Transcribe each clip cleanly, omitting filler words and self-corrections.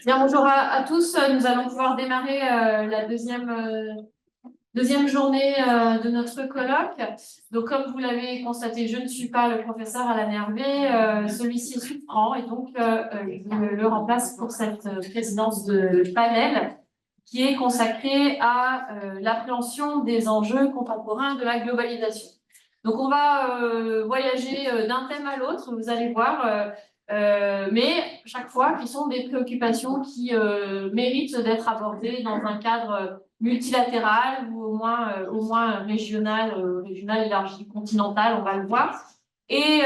Bien, bonjour à tous. Nous allons pouvoir démarrer la deuxième journée de notre colloque. Donc, comme vous l'avez constaté, je ne suis pas le professeur Alain Hervé. Celui-ci est suffrant et donc je le remplace pour cette présidence de panel qui est consacrée à l'appréhension des enjeux contemporains de la globalisation. Donc, on va voyager d'un thème à l'autre, vous allez voir. Mais chaque fois, qui sont des préoccupations qui méritent d'être abordées dans un cadre multilatéral ou au moins régional, régional élargi, continental, on va le voir. Et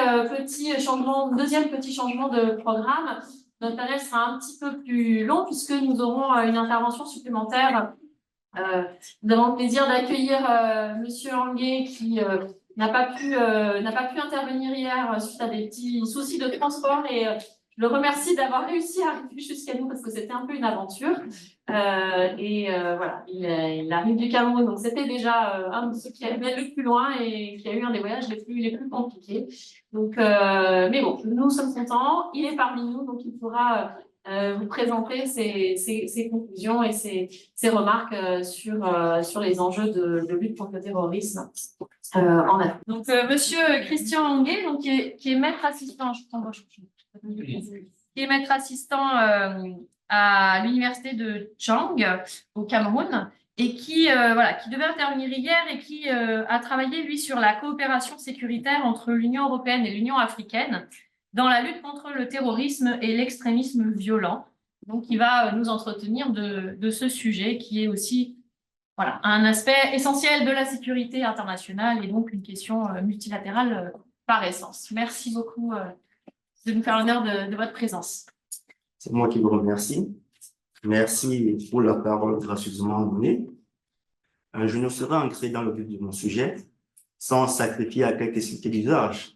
deuxième petit changement de programme, notre panel sera un petit peu plus long puisque nous aurons une intervention supplémentaire. Nous avons le plaisir d'accueillir Monsieur Anguet qui n'a pas pu intervenir hier suite à des petits soucis de transport et je le remercie d'avoir réussi à arriver jusqu'à nous parce que c'était un peu une aventure. Voilà, il arrive du Cameroun, donc c'était déjà un de ceux qui allait le plus loin et qui a eu un des voyages les plus compliqués. Donc, mais bon, nous sommes contents. Il est parmi nous, donc il pourra vous présenter ses conclusions et ses remarques sur les enjeux de lutte contre le terrorisme en Afrique. Donc, Monsieur Christian Anguet, donc, qui est maître assistant, qui est maître assistant à l'université de Chang au Cameroun et qui devait intervenir hier et qui a travaillé, lui, sur la coopération sécuritaire entre l'Union européenne et l'Union africaine dans la lutte contre le terrorisme et l'extrémisme violent. Donc, il va nous entretenir de ce sujet qui est aussi un aspect essentiel de la sécurité internationale et donc une question multilatérale par essence. Merci beaucoup de nous faire l'honneur de votre présence. C'est moi qui vous remercie. Merci pour la parole gracieusement donnée. Je ne serai ancré dans le but de mon sujet sans sacrifier à quelques cités d'usage,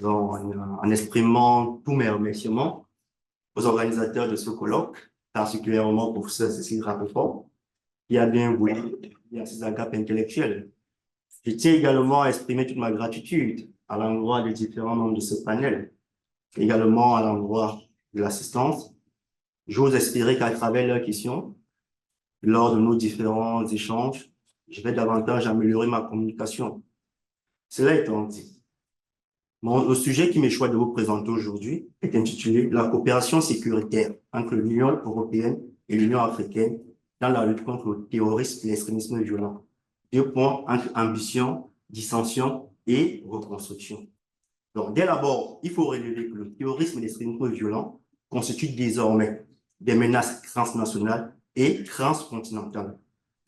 en exprimant tous mes remerciements aux organisateurs de ce colloque, particulièrement au professeur Cécile Rappefort, qui a bien voulu à ses agapes intellectuelles. Je tiens également à exprimer toute ma gratitude à l'endroit des différents membres de ce panel, également à l'endroit de l'assistance. J'ose espérer qu'à travers leurs questions, lors de nos différents échanges, je vais davantage améliorer ma communication. Cela étant dit, le sujet qui m'est choisi de vous présenter aujourd'hui est intitulé « La coopération sécuritaire entre l'Union européenne et l'Union africaine dans la lutte contre le terrorisme et l'extrémisme violent ». Deux points entre ambition, dissension et reconstruction. Donc, dès l'abord, il faut relever que le terrorisme et l'extrémisme violent constituent désormais des menaces transnationales et transcontinentales.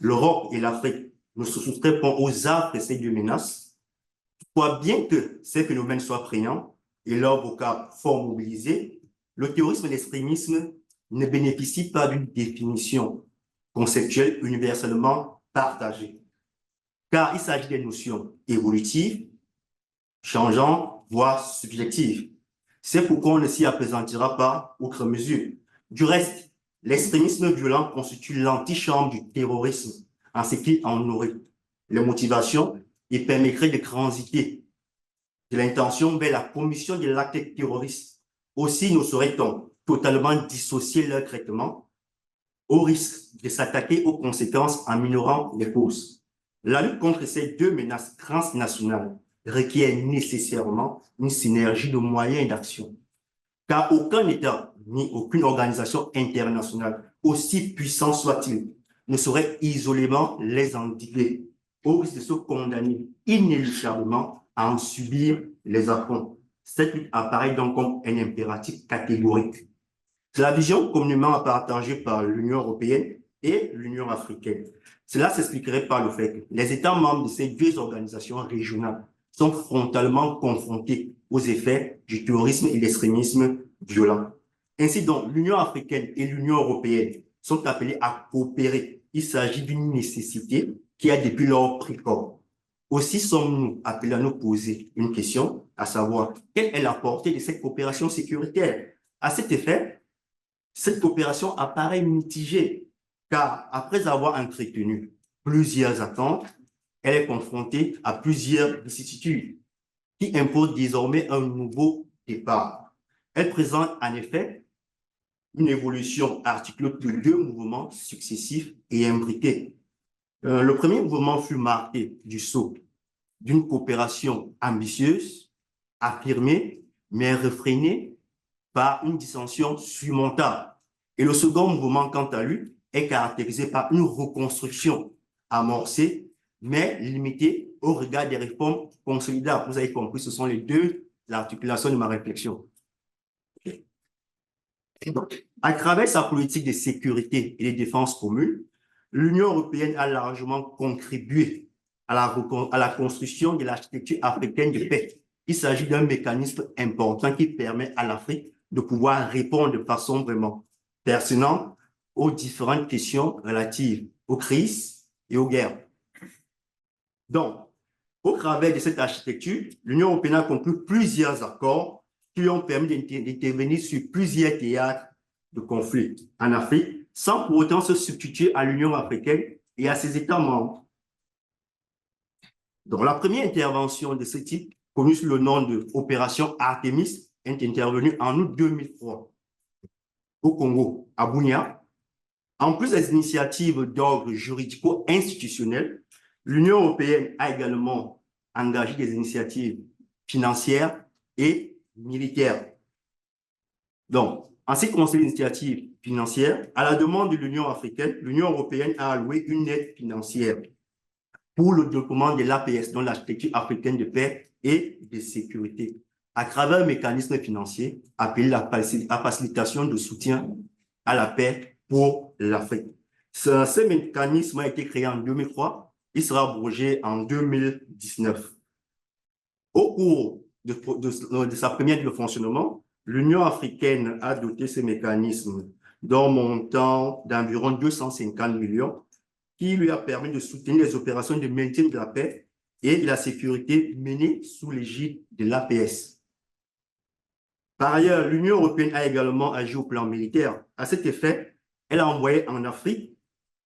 L'Europe et l'Afrique ne se soustraient pas aux affres de ces deux menaces. Toutefois, bien que ces phénomènes soient prégnants et leur vocable fort mobilisé, le terrorisme et l'extrémisme ne bénéficient pas d'une définition conceptuelle universellement partagée, car il s'agit des notions évolutives, changeantes, voire subjectives. C'est pourquoi on ne s'y appesantira pas outre mesure. Du reste, l'extrémisme violent constitue l'antichambre du terrorisme en ce qu'il en nourrit les motivations et permettrait de transiter de l'intention vers la commission de l'acte terroriste. Aussi ne saurait-on totalement dissocier leur traitement au risque de s'attaquer aux conséquences en minorant les causes. La lutte contre ces deux menaces transnationales requiert nécessairement une synergie de moyens et d'actions, car aucun État ni aucune organisation internationale, aussi puissant soit-il, ne saurait isolément les endiguer, au risque de se condamner inéluctablement à en subir les affronts. Cette lutte apparaît donc comme un impératif catégorique. C'est la vision communément partagée par l'Union européenne et l'Union africaine. Cela s'expliquerait par le fait que les États membres de ces deux organisations régionales sont frontalement confrontés aux effets du terrorisme et de l'extrémisme violent. Ainsi donc, l'Union africaine et l'Union européenne sont appelées à coopérer. Il s'agit d'une nécessité qui a depuis lors pris corps. Aussi sommes-nous appelés à nous poser une question, à savoir, quelle est la portée de cette coopération sécuritaire? À cet effet, cette coopération apparaît mitigée, car après avoir entretenu plusieurs attentes, elle est confrontée à plusieurs vicissitudes qui imposent désormais un nouveau départ. Elle présente en effet une évolution articulée de deux mouvements successifs et imbriqués. Le premier mouvement fut marqué du saut d'une coopération ambitieuse, affirmée, mais réfrénée par une dissension surmontable. Et le second mouvement, quant à lui, est caractérisé par une reconstruction amorcée, mais limitée au regard des réformes consolidables. Vous avez compris, ce sont les deux articulations de ma réflexion. Donc, à travers sa politique de sécurité et de défense commune, l'Union européenne a largement contribué à la construction de l'architecture africaine de paix. Il s'agit d'un mécanisme important qui permet à l'Afrique de pouvoir répondre de façon vraiment pertinente aux différentes questions relatives aux crises et aux guerres. Donc, au travers de cette architecture, l'Union européenne a conclu plusieurs accords qui lui ont permis d'intervenir sur plusieurs théâtres de conflits en Afrique, sans pour autant se substituer à l'Union africaine et à ses États membres. Donc, la première intervention de ce type, connue sous le nom de Opération Artemis, est intervenue en août 2003 au Congo, à Bunia. En plus des initiatives d'ordre juridico-institutionnel, l'Union européenne a également engagé des initiatives financières et militaires. Donc, en ce qui concerne les initiatives financières, à la demande de l'Union africaine, l'Union européenne a alloué une aide financière pour le développement de l'APS, dont l'architecture africaine de paix et de sécurité, à travers un mécanisme financier appelé la facilitation de soutien à la paix pour l'Afrique. Ce mécanisme a été créé en 2003, il sera abrogé en 2019. Au cours de sa première de fonctionnement, l'Union africaine a doté ce mécanisme d'un montant d'environ 250 millions qui lui a permis de soutenir les opérations de maintien de la paix et de la sécurité menées sous l'égide de l'APS. Par ailleurs, l'Union européenne a également agi au plan militaire. À cet effet, elle a envoyé en Afrique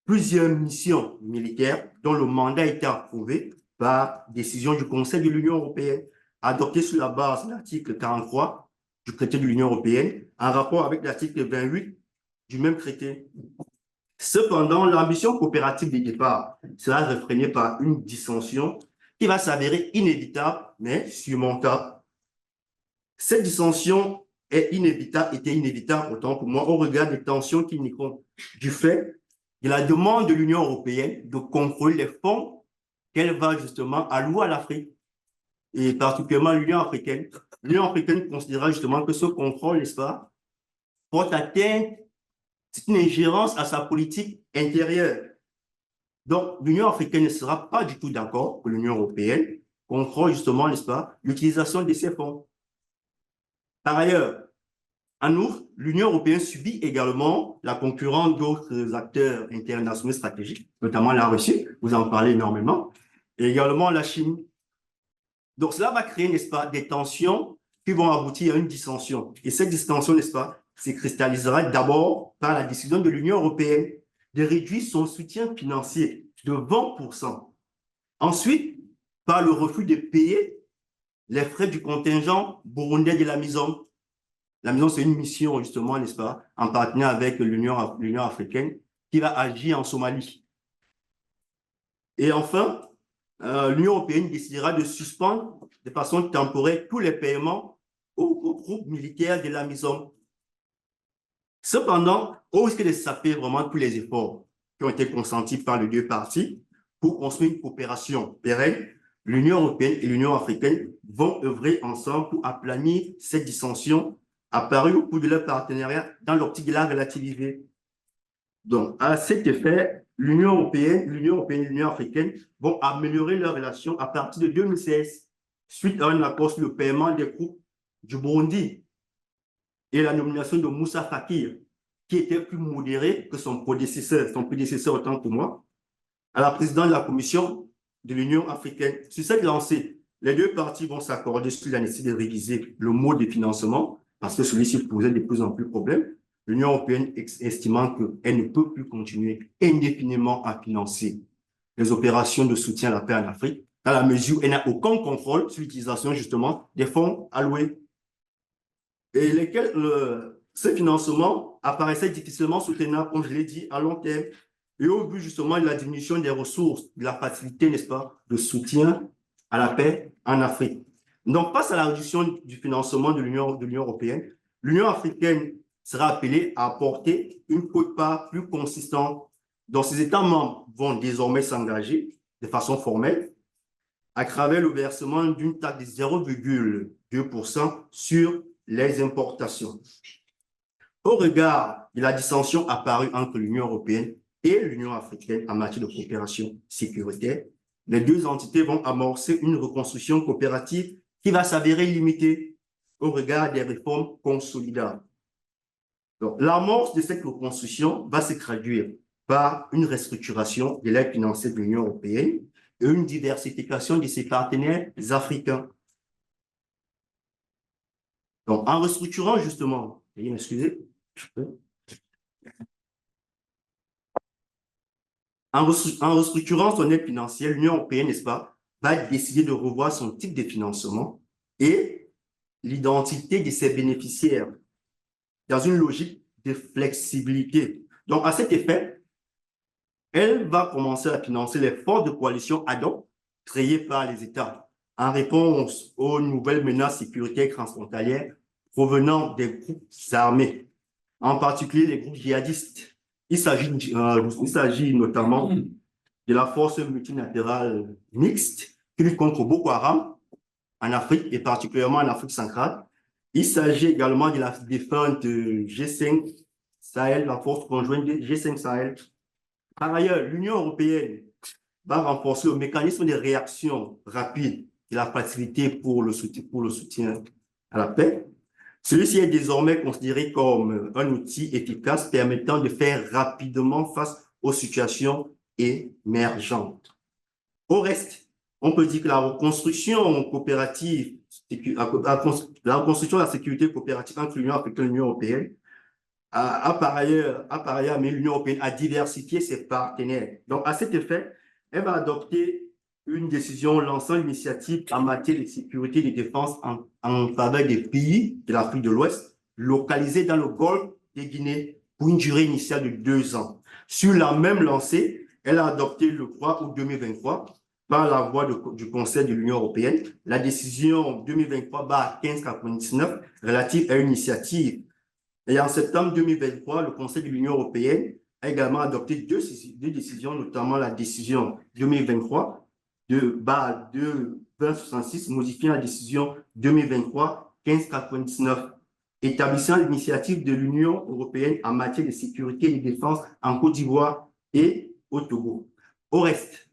plusieurs missions militaires dont le mandat a été approuvé par décision du Conseil de l'Union européenne, adoptée sur la base de l'article 43 du traité de l'Union européenne, en rapport avec l'article 28 du même traité. Cependant, l'ambition coopérative des départs sera réfrénée par une dissension qui va s'avérer inévitable, mais surmontable. Cette dissension était inévitable, autant pour moi, au regard des tensions qui naîtront du fait de la demande de l'Union européenne de contrôler les fonds qu'elle va justement allouer à l'Afrique, et particulièrement l'Union africaine. L'Union africaine considérera justement que ce contrôle, n'est-ce pas, porte atteinte, c'est une ingérence à sa politique intérieure. Donc, l'Union africaine ne sera pas du tout d'accord que l'Union européenne contrôle justement, n'est-ce pas, l'utilisation de ces fonds. Par ailleurs, en outre, l'Union européenne subit également la concurrence d'autres acteurs internationaux stratégiques, notamment la Russie, vous en parlez énormément, et également la Chine. Donc, cela va créer, n'est-ce pas, des tensions qui vont aboutir à une dissension. Et cette dissension, n'est-ce pas, se cristallisera d'abord par la décision de l'Union européenne de réduire son soutien financier de 20%. Ensuite, par le refus de payer les frais du contingent burundais de la MISOM. La MISOM, c'est une mission, justement, n'est-ce pas, en partenariat avec l'Union africaine qui va agir en Somalie. Et enfin, l'Union européenne décidera de suspendre de façon temporaire tous les paiements aux groupes militaires de la MISOM. Cependant, au risque de saper vraiment tous les efforts qui ont été consentis par les deux parties pour construire une coopération pérenne, l'Union européenne et l'Union africaine vont œuvrer ensemble pour aplanir cette dissension apparue au cours de leur partenariat dans l'optique de la relativiser. Donc, à cet effet, l'Union européenne et l'Union africaine vont améliorer leurs relations à partir de 2016, suite à un accord sur le paiement des groupes du Burundi et la nomination de Moussa Fakir, qui était plus modéré que son prédécesseur autant que moi, à la présidente de la Commission de l'Union africaine. Sur cette lancée, les deux parties vont s'accorder sur la nécessité de réviser le mode de financement, parce que celui-ci posait de plus en plus de problèmes. L'Union européenne estimant qu'elle ne peut plus continuer indéfiniment à financer les opérations de soutien à la paix en Afrique, dans la mesure où elle n'a aucun contrôle sur l'utilisation justement des fonds alloués, et lesquels Ce financement apparaissait difficilement soutenable, comme je l'ai dit, à long terme, et au but justement de la diminution des ressources, de la facilité, n'est-ce pas, de soutien à la paix en Afrique. Donc, face à la réduction du financement de l'Union européenne, l'Union africaine sera appelée à apporter une quote-part plus consistante dont ses États membres vont désormais s'engager de façon formelle à travers le versement d'une taxe de 0,2% sur les importations. Au regard de la dissension apparue entre l'Union européenne et l'Union africaine en matière de coopération sécuritaire, les deux entités vont amorcer une reconstruction coopérative qui va s'avérer limitée au regard des réformes consolidables. L'amorce de cette reconstruction va se traduire par une restructuration de l'aide financière de l'Union européenne et une diversification de ses partenaires africains. Donc, en restructurant justement, veuillez m'excuser, en restructurant son aide financière, l'Union européenne, n'est-ce pas, va décider de revoir son type de financement et l'identité de ses bénéficiaires dans une logique de flexibilité. Donc, à cet effet, elle va commencer à financer les forces de coalition ad hoc créées par les États en réponse aux nouvelles menaces sécuritaires transfrontalières provenant des groupes armés, en particulier les groupes djihadistes. Il s'agit notamment de la force multilatérale mixte qui lutte contre Boko Haram en Afrique et particulièrement en Afrique centrale. Il s'agit également de la défunte G5 Sahel, la force conjointe de G5 Sahel. Par ailleurs, l'Union européenne va renforcer le mécanisme de réaction rapide et la facilité pour le soutien à la paix. Celui-ci est désormais considéré comme un outil efficace permettant de faire rapidement face aux situations émergentes. Au reste, on peut dire que la reconstruction coopérative, la reconstruction de la sécurité coopérative entre l'Union africaine et l'Union européenne a par ailleurs amené l'Union européenne à diversifier ses partenaires. Donc, à cet effet, elle va adopter une décision lançant l'initiative en matière de sécurité et de défense en faveur des pays de l'Afrique de l'Ouest, localisés dans le golfe de Guinée pour une durée initiale de 2 ans. Sur la même lancée, elle a adopté le 3 août 2023, par la voie du Conseil de l'Union européenne, la décision 2023-1599 relative à une initiative. Et en septembre 2023, le Conseil de l'Union européenne a également adopté deux décisions, notamment la décision 2023-2066, modifiant la décision 2023-1599, établissant l'initiative de l'Union européenne en matière de sécurité et de défense en Côte d'Ivoire et au Togo. Au reste,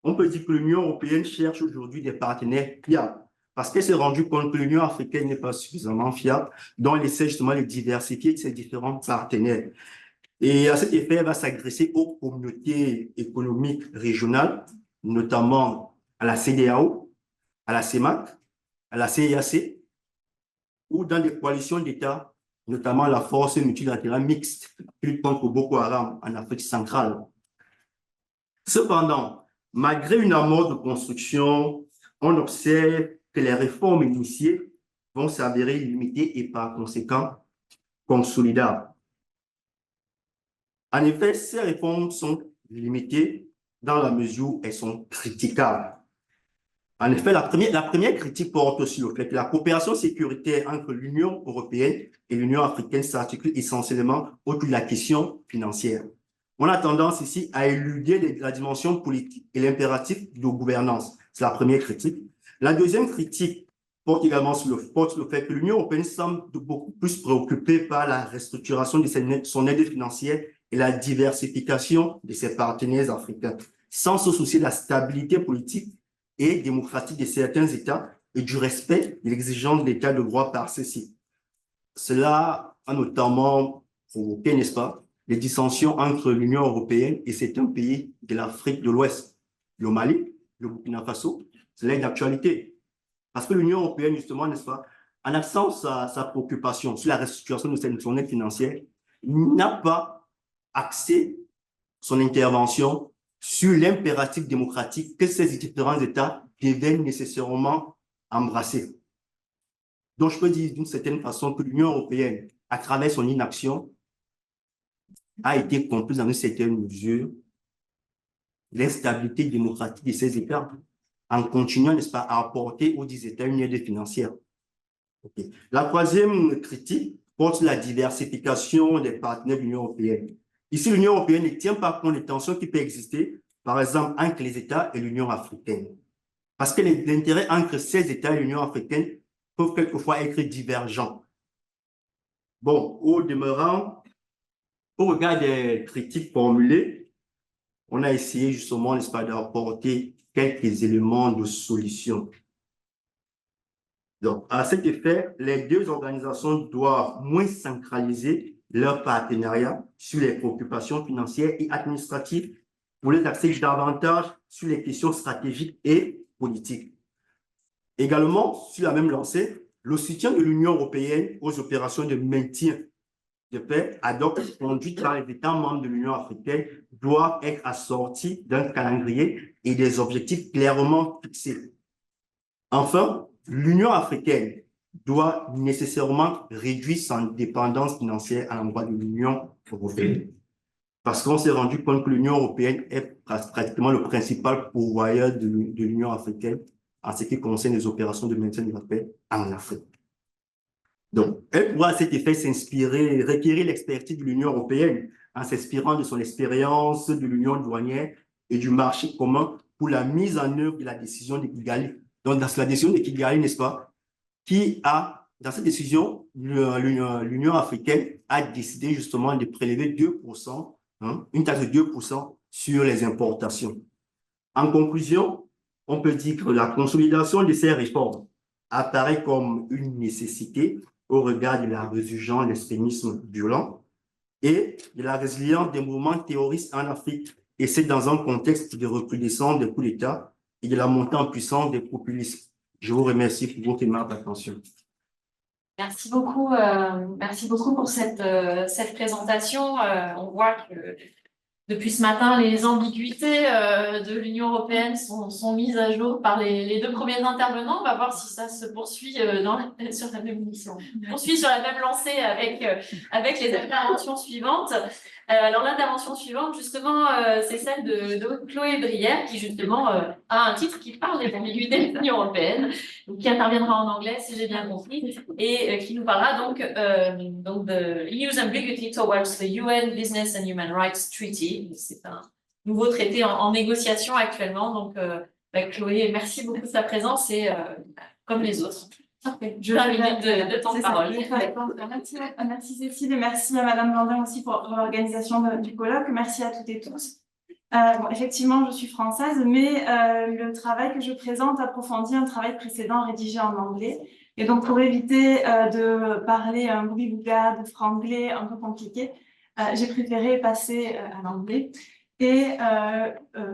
on peut dire que l'Union européenne cherche aujourd'hui des partenaires fiables parce qu'elle s'est rendue compte que l'Union africaine n'est pas suffisamment fiable, donc elle essaie justement de diversifier ses différents partenaires. Et à cet effet, elle va s'adresser aux communautés économiques régionales, notamment à la CEDEAO, à la CEMAC, à la CEEAC, ou dans des coalitions d'États, notamment la force multilatérale mixte qui lutte contre Boko Haram en Afrique centrale. Cependant, malgré une amorce de construction, on observe que les réformes initiées vont s'avérer limitées et par conséquent consolidables. En effet, ces réformes sont limitées dans la mesure où elles sont critiquables. En effet, la première critique porte sur le fait que la coopération sécuritaire entre l'Union européenne et l'Union africaine s'articule essentiellement autour de la question financière. On a tendance ici à éluder la dimension politique et l'impératif de gouvernance. C'est la première critique. La deuxième critique porte également sur le fait que l'Union européenne semble beaucoup plus préoccupée par la restructuration de son aide financière et la diversification de ses partenaires africains, sans se soucier de la stabilité politique et démocratique de certains États et du respect de l'exigence de l'État de droit par ceux-ci. Cela a notamment provoqué, n'est-ce pas, les dissensions entre l'Union européenne et certains pays de l'Afrique de l'Ouest, le Mali, le Burkina Faso. C'est une actualité. Parce que l'Union européenne, justement, n'est-ce pas, en absence de sa préoccupation sur la restructuration de son aide financière, n'a pas axé son intervention sur l'impératif démocratique que ces différents États devaient nécessairement embrasser. Donc, je peux dire d'une certaine façon que l'Union européenne à travers son inaction, a été comprise dans une certaine mesure l'instabilité démocratique de ces États, en continuant, n'est-ce pas, à apporter aux 10 États une aide financière. Okay. La troisième critique porte sur la diversification des partenaires de l'Union européenne. Ici, l'Union européenne ne tient pas compte des tensions qui peuvent exister, par exemple, entre les États et l'Union africaine. Parce que les intérêts entre ces États et l'Union africaine peuvent quelquefois être divergents. Bon, au demeurant, au regard des critiques formulées, on a essayé justement, n'est-ce pas, d'apporter quelques éléments de solution. Donc, à cet effet, les deux organisations doivent moins centraliser leur partenariat sur les préoccupations financières et administratives pour les axer davantage sur les questions stratégiques et politiques. Également, sur la même lancée, le soutien de l'Union européenne aux opérations de maintien de paix ad hoc conduites par les États membres de l'Union africaine doit être assorti d'un calendrier et des objectifs clairement fixés. Enfin, l'Union africaine doit nécessairement réduire sa dépendance financière à l'endroit de l'Union européenne. Parce qu'on s'est rendu compte que l'Union européenne est pratiquement le principal pourvoyeur de l'Union africaine en ce qui concerne les opérations de maintien de la paix en Afrique. Donc, elle pourra à cet effet s'inspirer, requérir l'expertise de l'Union européenne en s'inspirant de son expérience de l'Union douanière et du marché commun pour la mise en œuvre de la décision de Kigali. Donc, dans la décision de Kigali, n'est-ce pas, dans cette décision, l'Union africaine a décidé justement de prélever 2%, une taxe de 2% sur les importations. En conclusion, on peut dire que la consolidation de ces réformes apparaît comme une nécessité au regard de la résurgence de l'extrémisme violent et de la résilience des mouvements terroristes en Afrique. Et c'est dans un contexte de recrudescence des coups d'État et de la montée en puissance des populistes. Je vous remercie pour votre aimable attention. Merci beaucoup pour cette présentation. On voit que depuis ce matin, les ambiguïtés de l'Union européenne sont mises à jour par les deux premiers intervenants. On va voir si ça se poursuit sur la même mission. Poursuit sur la même lancée avec les interventions suivantes. Alors l'intervention suivante, justement, c'est celle de Chloé Brière, qui justement a un titre qui parle des ambiguïtés de l'Union européenne, donc qui interviendra en anglais, si j'ai bien compris, et qui nous parlera donc de EU's ambiguity towards the UN Business and Human Rights Treaty. C'est un nouveau traité en négociation actuellement. Donc, Chloé, merci beaucoup de ta présence et comme les autres. Parfait. Je vais de temps de parole. Merci Cécile et merci à Madame Blandin aussi pour l'organisation du colloque. Merci à toutes et tous. Bon, effectivement, je suis française, mais le travail que je présente approfondit un travail précédent rédigé en anglais. Et donc, pour éviter de parler un bruit-bouga, de franglais un peu compliqué, j'ai préféré passer à l'anglais et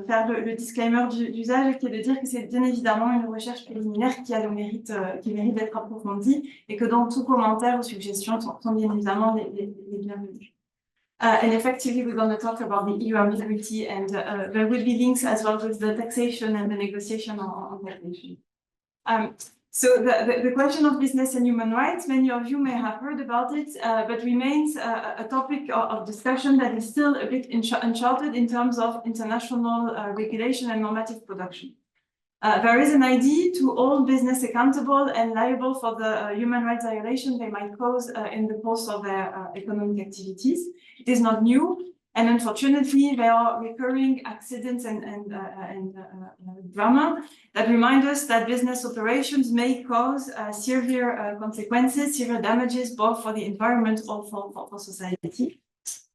faire le disclaimer d'usage qui est de dire que c'est bien évidemment une recherche préliminaire qui a le mérite, qui mérite d'être approfondie et que donc tout commentaire ou suggestion sont bien évidemment les bienvenus. And effectively, we're going to talk about the EU ambiguity and there will be links as well with the taxation and the negotiation on taxation. So the question of business and human rights, many of you may have heard about it, but remains a topic of discussion that is still a bit uncharted in terms of international regulation and normative production. There is an idea to hold business accountable and liable for the human rights violation they might cause in the course of their economic activities. It is not new. And unfortunately, there are recurring accidents and drama that remind us that business operations may cause severe consequences, severe damages, both for the environment or for society.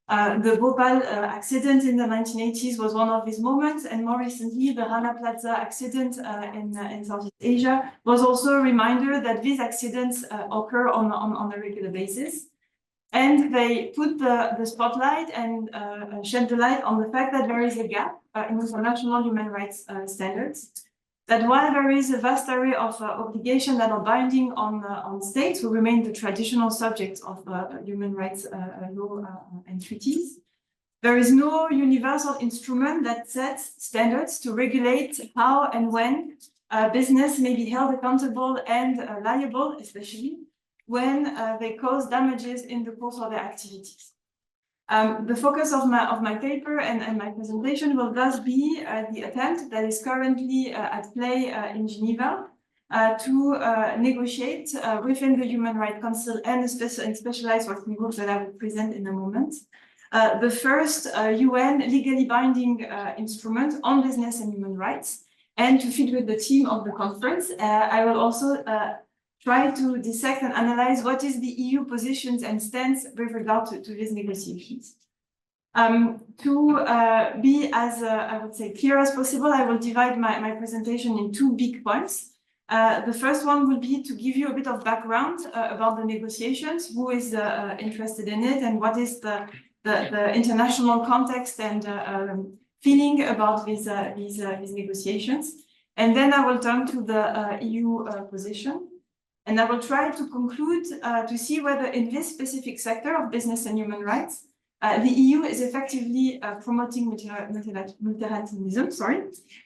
The Bhopal accident in the 1980s was one of these moments, and more recently, the Rana Plaza accident in Southeast Asia was also a reminder that these accidents occur on a regular basis. And they put the spotlight and shed the light on the fact that there is a gap in international human rights standards. That while there is a vast array of obligations that are binding on states who remain the traditional subjects of human rights law and treaties, there is no universal instrument that sets standards to regulate how and when business may be held accountable and liable, especially when they cause damages in the course of their activities. The focus of my paper and my presentation will thus be the attempt that is currently at play in Geneva to negotiate within the Human Rights Council and specialized working groups that I will present in a moment. The first UN legally binding instrument on business and human rights. And to fit with the theme of the conference, I will also try to dissect and analyze what is the EU positions and stance with regard to these negotiations. To be as, I would say, clear as possible, I will divide my presentation in two big points. The first one will be to give you a bit of background about the negotiations, who is interested in it, and what is the international context and feeling about these negotiations. And then I will turn to the EU position. And I will try to conclude to see whether in this specific sector of business and human rights, the EU is effectively promoting multilateralism,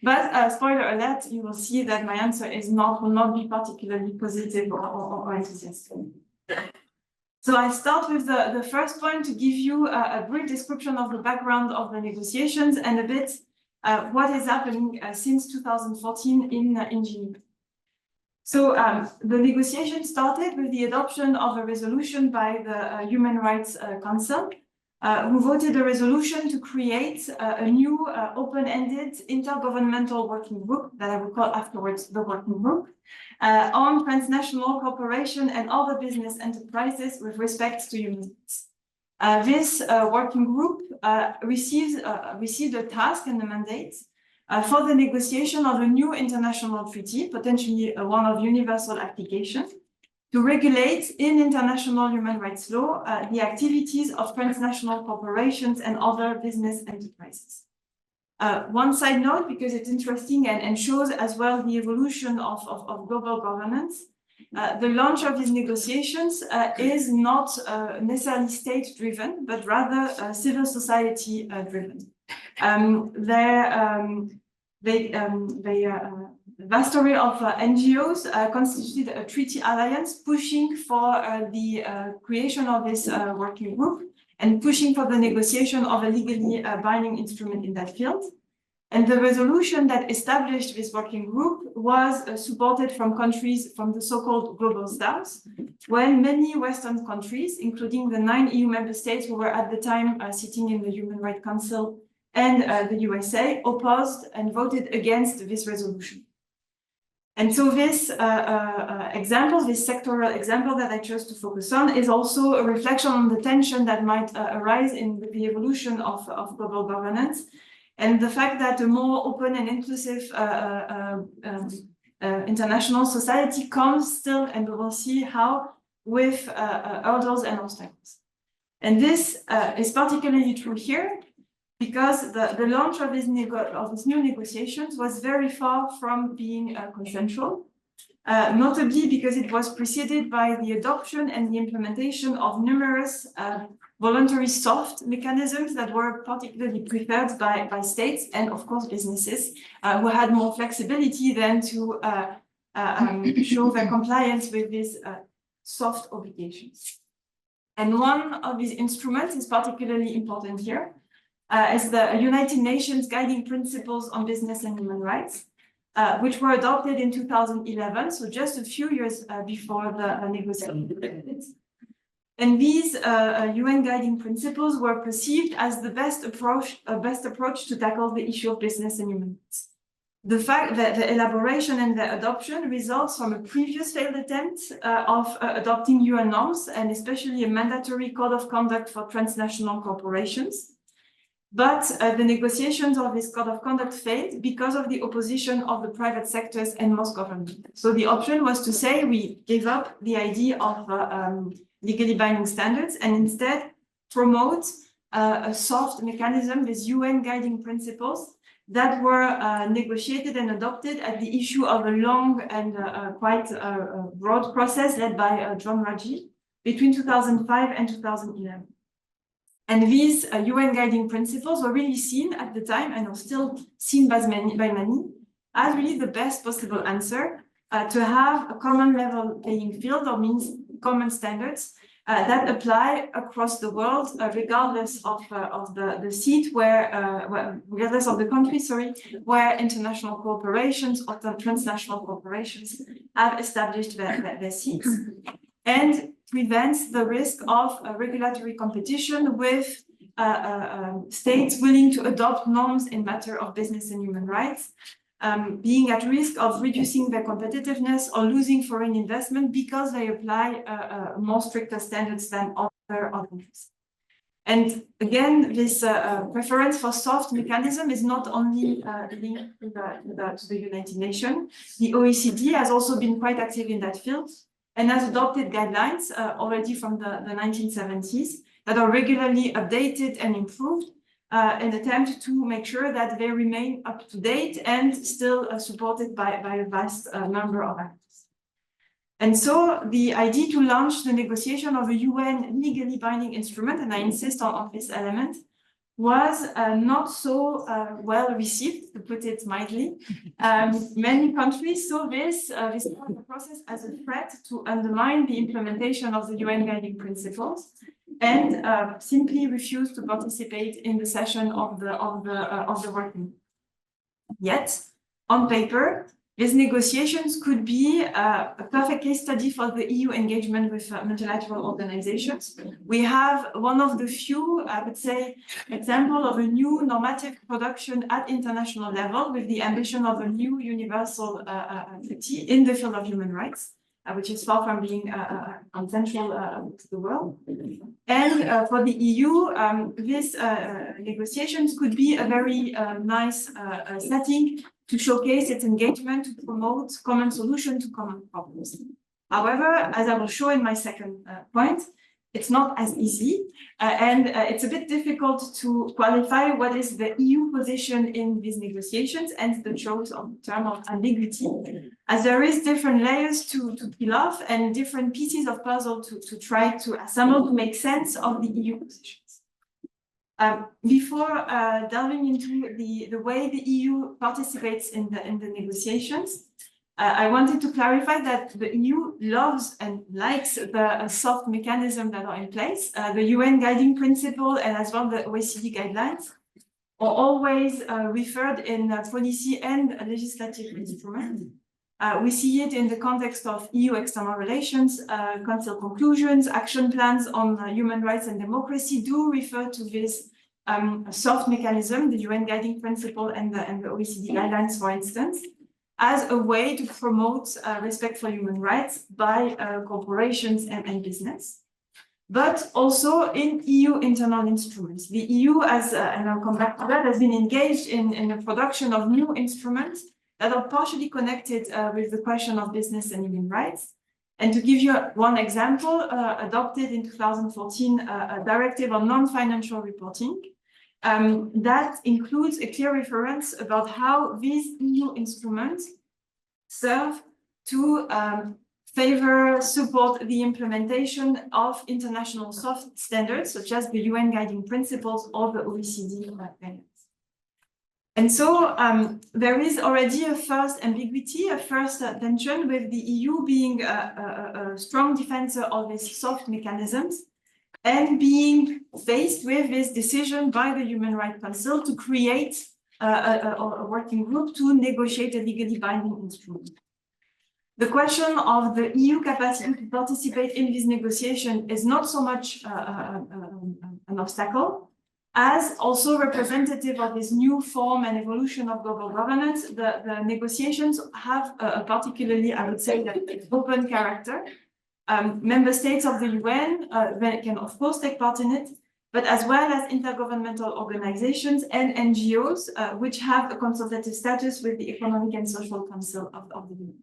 but spoiler alert, you will see that my answer will not be particularly positive or enthusiastic. So I start with the first point to give you a brief description of the background of the negotiations and a bit what is happening since 2014 in Geneva. So the negotiation started with the adoption of a resolution by the Human Rights Council, who voted a resolution to create a new open-ended intergovernmental working group that I will call afterwards the working group on transnational cooperation and other business enterprises with respect to human rights. This working group received a task and a mandate for the negotiation of a new international treaty, potentially one of universal application, to regulate in international human rights law the activities of transnational corporations and other business enterprises. One side note, because it's interesting and shows as well the evolution of global governance, the launch of these negotiations is not necessarily state-driven, but rather civil society-driven. The vast array of NGOs constituted a treaty alliance pushing for the creation of this working group and pushing for the negotiation of a legally binding instrument in that field. And the resolution that established this working group was supported from countries from the so-called Global South, when many Western countries, including the 9 EU member states who were at the time sitting in the Human Rights Council and the USA, opposed and voted against this resolution. And so this example, this sectoral example that I chose to focus on, is also a reflection on the tension that might arise in the evolution of global governance, and the fact that a more open and inclusive international society comes still, and we will see how, with hurdles and obstacles. And this is particularly true here, because the launch of these new negotiations was very far from being consensual, notably because it was preceded by the adoption and the implementation of numerous voluntary soft mechanisms that were particularly preferred by states and, of course, businesses who had more flexibility than to show their compliance with these soft obligations. And one of these instruments is particularly important here, is the United Nations Guiding Principles on Business and Human Rights, which were adopted in 2011, so just a few years before the negotiations. And these UN Guiding Principles were perceived as the best approach to tackle the issue of business and human rights. The fact that the elaboration and the adoption results from a previous failed attempt of adopting UN norms, and especially a mandatory code of conduct for transnational corporations. But the negotiations of this code of conduct failed because of the opposition of the private sectors and most governments. So the option was to say we gave up the idea of legally binding standards and instead promote a soft mechanism with UN guiding principles that were negotiated and adopted at the issue of a long and quite broad process led by John Ruggie between 2005 and 2011. And these UN guiding principles were really seen at the time, and are still seen by many, as really the best possible answer to have a common level playing field, or means common standards that apply across the world, regardless of the seat regardless of the country, where international corporations or transnational corporations have established their seats, and prevents the risk of regulatory competition with states willing to adopt norms in matter of business and human rights, being at risk of reducing their competitiveness or losing foreign investment because they apply more stricter standards than other countries. And again, this preference for soft mechanism is not only linked to the United Nations. The OECD has also been quite active in that field and has adopted guidelines already from the 1970s that are regularly updated and improved in an attempt to make sure that they remain up to date and still supported by a vast number of actors. And so the idea to launch the negotiation of a UN legally binding instrument, and I insist on this element, was not so well received, to put it mildly. Many countries saw this process as a threat to undermine the implementation of the UN guiding principles, and simply refused to participate in the session of the working group. Yet, on paper, these negotiations could be a perfect case study for the EU engagement with multilateral organizations. We have one of the few, I would say, example of a new normative production at international level with the ambition of a new universal treaty in the field of human rights, which is far from being consensual to the world. And for the EU, these negotiations could be a very nice setting to showcase its engagement to promote common solution to common problems. However, as I will show in my second point, it's not as easy, and it's a bit difficult to qualify what is the EU position in these negotiations, and the choice of the term of ambiguity, as there is different layers to peel off and different pieces of puzzle to try to assemble to make sense of the EU positions. Before delving into the way the EU participates in the negotiations, I wanted to clarify that the EU loves and likes the soft mechanisms that are in place. The UN guiding principle and as well the OECD guidelines are always referred in policy and legislative instruments. We see it in the context of EU external relations, Council conclusions, action plans on human rights and democracy do refer to this soft mechanism, the UN guiding principle and the OECD guidelines, for instance, as a way to promote respect for human rights by corporations and business, but also in EU internal instruments. The EU, and I'll come back to that, has been engaged in the production of new instruments that are partially connected with the question of business and human rights. And to give you one example, adopted in 2014, a directive on non-financial reporting, that includes a clear reference about how these EU instruments serve to support the implementation of international soft standards, such as the UN guiding principles or the OECD guidelines. And so there is already a first ambiguity, a first tension with the EU being a strong defender of these soft mechanisms and being faced with this decision by the Human Rights Council to create a working group to negotiate a legally binding instrument. The question of the EU capacity to participate in this negotiation is not so much an obstacle, as also representative of this new form and evolution of global governance. The negotiations have a particularly, I would say, open character. Member states of the UN can, of course, take part in it, but as well as intergovernmental organizations and NGOs, which have a consultative status with the Economic and Social Council of the UN.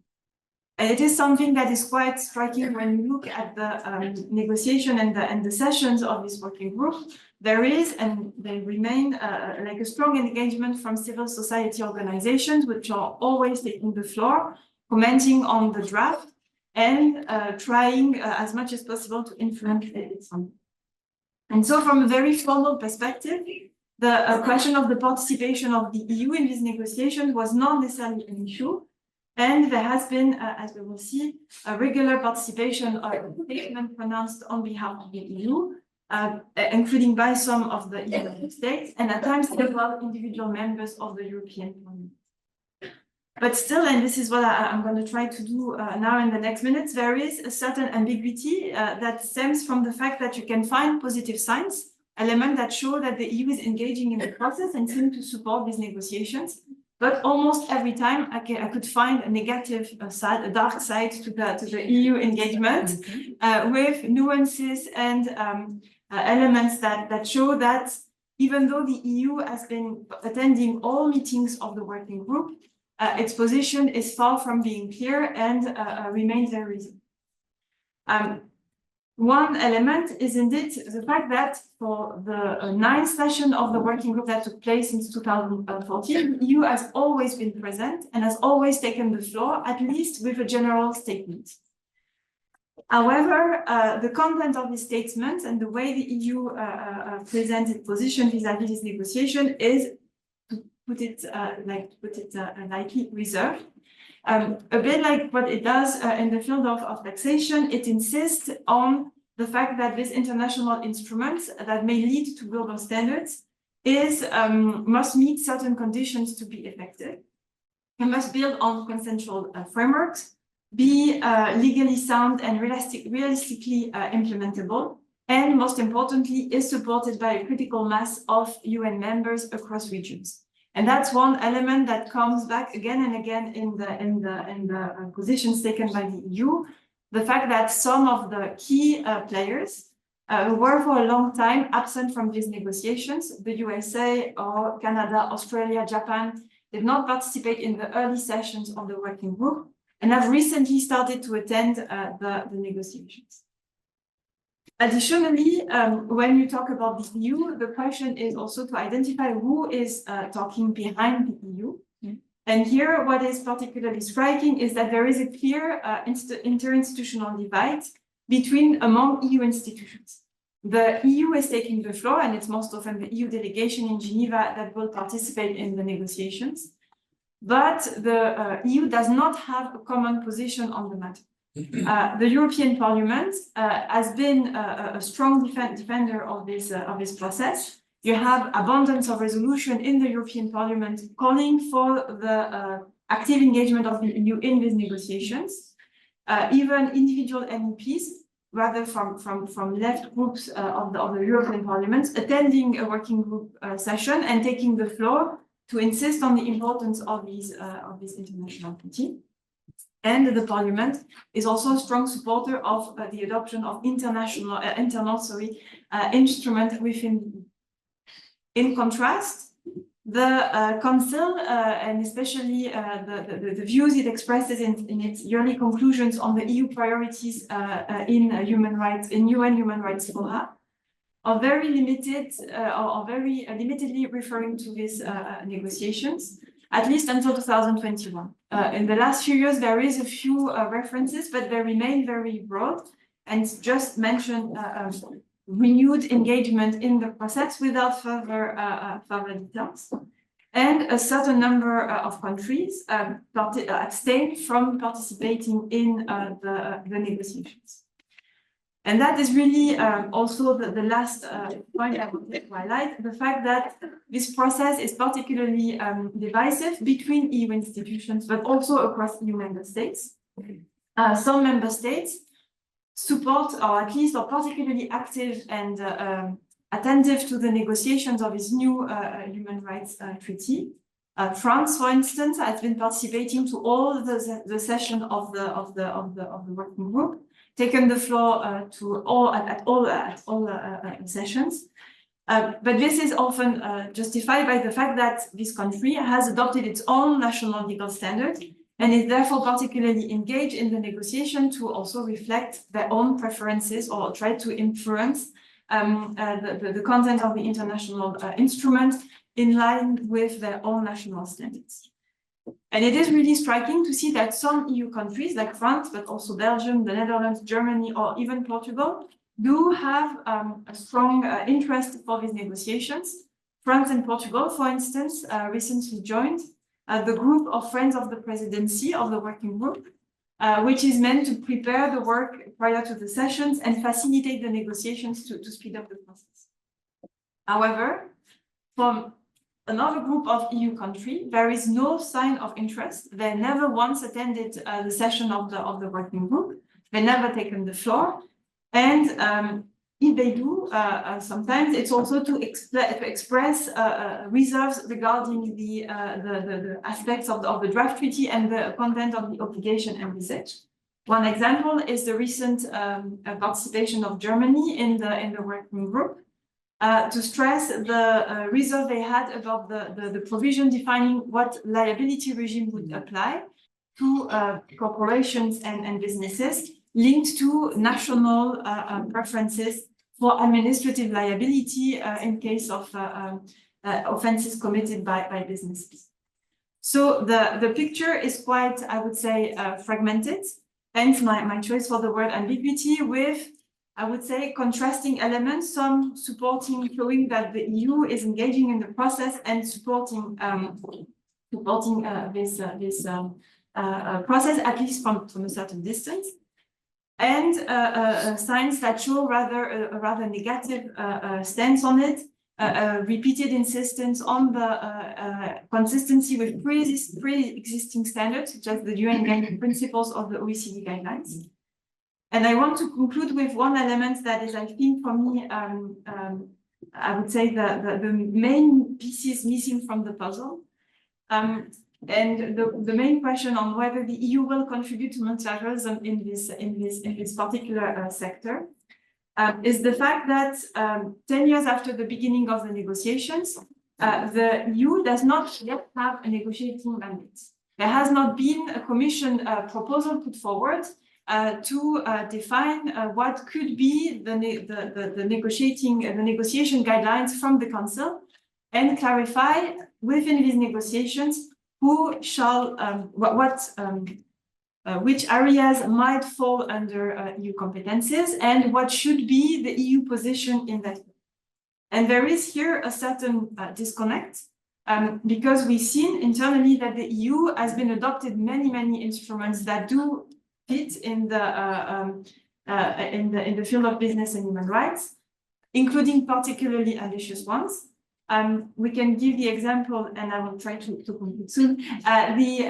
And it is something that is quite striking when you look at the negotiation and the sessions of this working group. There is, and they remain, like a strong engagement from civil society organizations, which are always taking the floor, commenting on the draft, and trying as much as possible to influence it. And so from a very formal perspective, the question of the participation of the EU in these negotiations was not necessarily an issue. And there has been, as we will see, a regular participation or a statement pronounced on behalf of the EU, including by some of the EU member states, and at times several individual members of the European Parliament. But still, and this is what I'm going to try to do now in the next minutes, there is a certain ambiguity that stems from the fact that you can find positive signs, elements that show that the EU is engaging in the process and seem to support these negotiations. But almost every time I could find a negative side, a dark side to the EU engagement, with nuances and elements that show that even though the EU has been attending all meetings of the working group, its position is far from being clear and remains very reasonable. One element is indeed the fact that for the ninth session of the working group that took place since 2014, the EU has always been present and has always taken the floor, at least with a general statement. However, the content of this statement and the way the EU presents its position vis-à-vis this negotiation is, to put it lightly, reserved. A bit like what it does in the field of taxation, it insists on the fact that this international instrument that may lead to global standards must meet certain conditions to be effective. It must build on consensual frameworks, be legally sound and realistically implementable, and most importantly, is supported by a critical mass of UN members across regions. And that's one element that comes back again and again in the positions taken by the EU. The fact that some of the key players were for a long time absent from these negotiations. The USA or Canada, Australia, Japan did not participate in the early sessions of the working group and have recently started to attend the negotiations. Additionally, when you talk about the EU, the question is also to identify who is talking behind the EU. And here, what is particularly striking is that there is a clear interinstitutional divide among EU institutions. The EU is taking the floor, and it's most often the EU delegation in Geneva that will participate in the negotiations. But the EU does not have a common position on the matter. The European Parliament has been a strong defender of this process. You have abundance of resolution in the European Parliament calling for the active engagement of the EU in these negotiations. Even individual MEPs, rather from left groups of the European Parliament, attending a working group session and taking the floor to insist on the importance of this international treaty. And the Parliament is also a strong supporter of the adoption of internal instrument within. In contrast, the Council, and especially the views it expresses in its yearly conclusions on the EU priorities in UN human rights fora, are very limited, or very limitedly referring to these negotiations, at least until 2021. In the last few years, there is a few references, but they remain very broad and just mention renewed engagement in the process without further details. And a certain number of countries abstain from participating in the negotiations. And that is really also the last point I wanted to highlight, the fact that this process is particularly divisive between EU institutions, but also across EU member states. Some member states support, or at least are particularly active and attentive to the negotiations of this new human rights treaty. France, for instance, has been participating to all the session of the working group, taken the floor at all sessions. But this is often justified by the fact that this country has adopted its own national legal standard and is therefore particularly engaged in the negotiation to also reflect their own preferences or try to influence the content of the international instrument in line with their own national standards. And it is really striking to see that some EU countries like France, but also Belgium, the Netherlands, Germany, or even Portugal, do have a strong interest for these negotiations. France and Portugal, for instance, recently joined the group of friends of the presidency of the working group, which is meant to prepare the work prior to the sessions and facilitate the negotiations to speed up the process. However, from another group of EU countries, there is no sign of interest. They never once attended the session of the working group. They never taken the floor. And if they do, sometimes it's also to express reserves regarding the aspects of the draft treaty and the content of the obligation envisaged. One example is the recent participation of Germany in the working group to stress the reserve they had about the provision defining what liability regime would apply to corporations and businesses linked to national preferences for administrative liability in case of offenses committed by businesses. So the picture is quite, I would say, fragmented, hence my choice for the word ambiguity, with, I would say, contrasting elements, some supporting, showing that the EU is engaging in the process and supporting this process, at least from a certain distance. And signs that show a rather negative stance on it, repeated insistence on the consistency with pre-existing standards, such as the UN Guiding Principles of the OECD guidelines. And I want to conclude with one element that is, I think, for me, I would say the main pieces missing from the puzzle. And the main question on whether the EU will contribute to multilateralism in this particular sector is the fact that 10 years after the beginning of the negotiations, the EU does not yet have a negotiating mandate. There has not been a Commission proposal put forward to define what could be the negotiation guidelines from the Council and clarify within these negotiations who shall, which areas might fall under EU competences and what should be the EU position in that. And there is here a certain disconnect because we've seen internally that the EU has been adopted many instruments that do fit in the field of business and human rights, including particularly ambitious ones. We can give the example, and I will try to conclude soon, the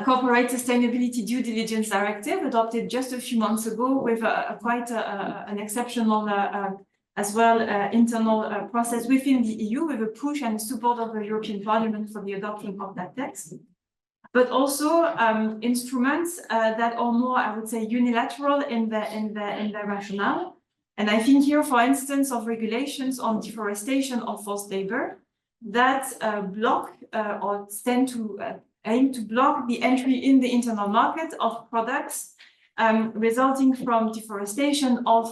Corporate Sustainability Due Diligence Directive, adopted just a few months ago with quite an exceptional, as well, internal process within the EU, with a push and support of the European Parliament for the adoption of that text. But also instruments that are more, I would say, unilateral in the rationale. And I think here, for instance, of regulations on deforestation or forced labor that block or tend to aim to block the entry in the internal market of products resulting from deforestation or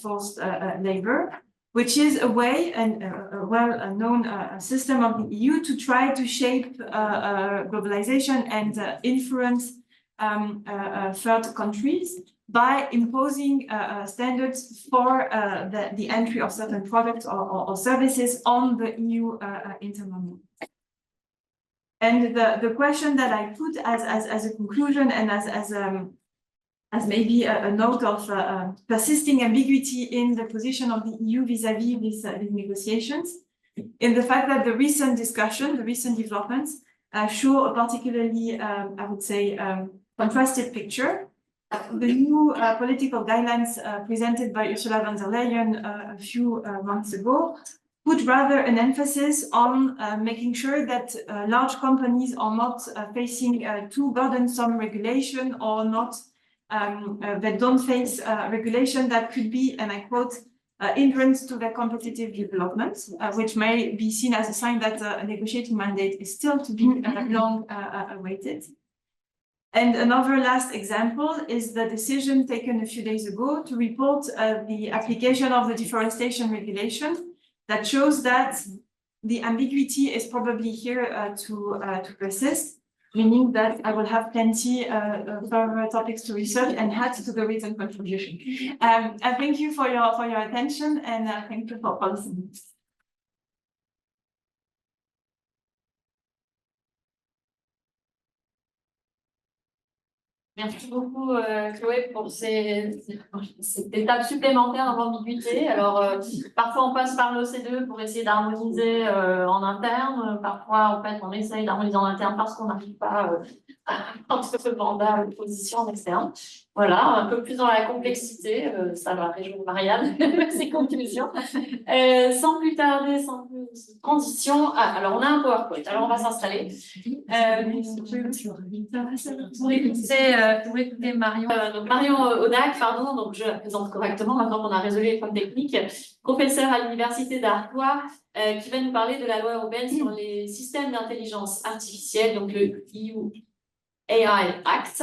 forced labor, which is a way and a well-known system of the EU to try to shape globalization and influence third countries by imposing standards for the entry of certain products or services on the EU internal market. And the question that I put as a conclusion and as maybe a note of persisting ambiguity in the position of the EU vis-à-vis these negotiations, in the fact that the recent discussion, the recent developments show a particularly, I would say, contrasted picture. The new political guidelines presented by Ursula von der Leyen a few months ago put rather an emphasis on making sure that large companies are not facing too burdensome regulation or not that don't face regulation that could be, and I quote, hindrance to their competitive development, which may be seen as a sign that a negotiating mandate is still to be long awaited. And another last example is the decision taken a few days ago to report the application of the deforestation regulation that shows that the ambiguity is probably here to persist, meaning that I will have plenty further topics to research and add to the written contribution. I thank you for your attention, and thank you for listening. Merci beaucoup, Chloé, pour cette étape supplémentaire dans l'ambiguïté. Alors, parfois, on passe par l'OCDE pour essayer d'harmoniser en interne. Parfois, en fait, on essaye d'harmoniser en interne parce qu'on n'arrive pas entre ce mandat ou position en externe. Voilà, un peu plus dans la complexité. Ça va réjouir Marianne, ses conclusions. Sans plus tarder, sans plus de transition. Ah, alors, on a un PowerPoint. Alors, on va s'installer. Pour écouter Marion. Donc Marion Audac, pardon, donc je la présente correctement maintenant qu'on a résolu les problèmes techniques, professeure à l'Université d'Artois, qui va nous parler de la loi européenne sur les systèmes d'intelligence artificielle, donc le EU AI Act,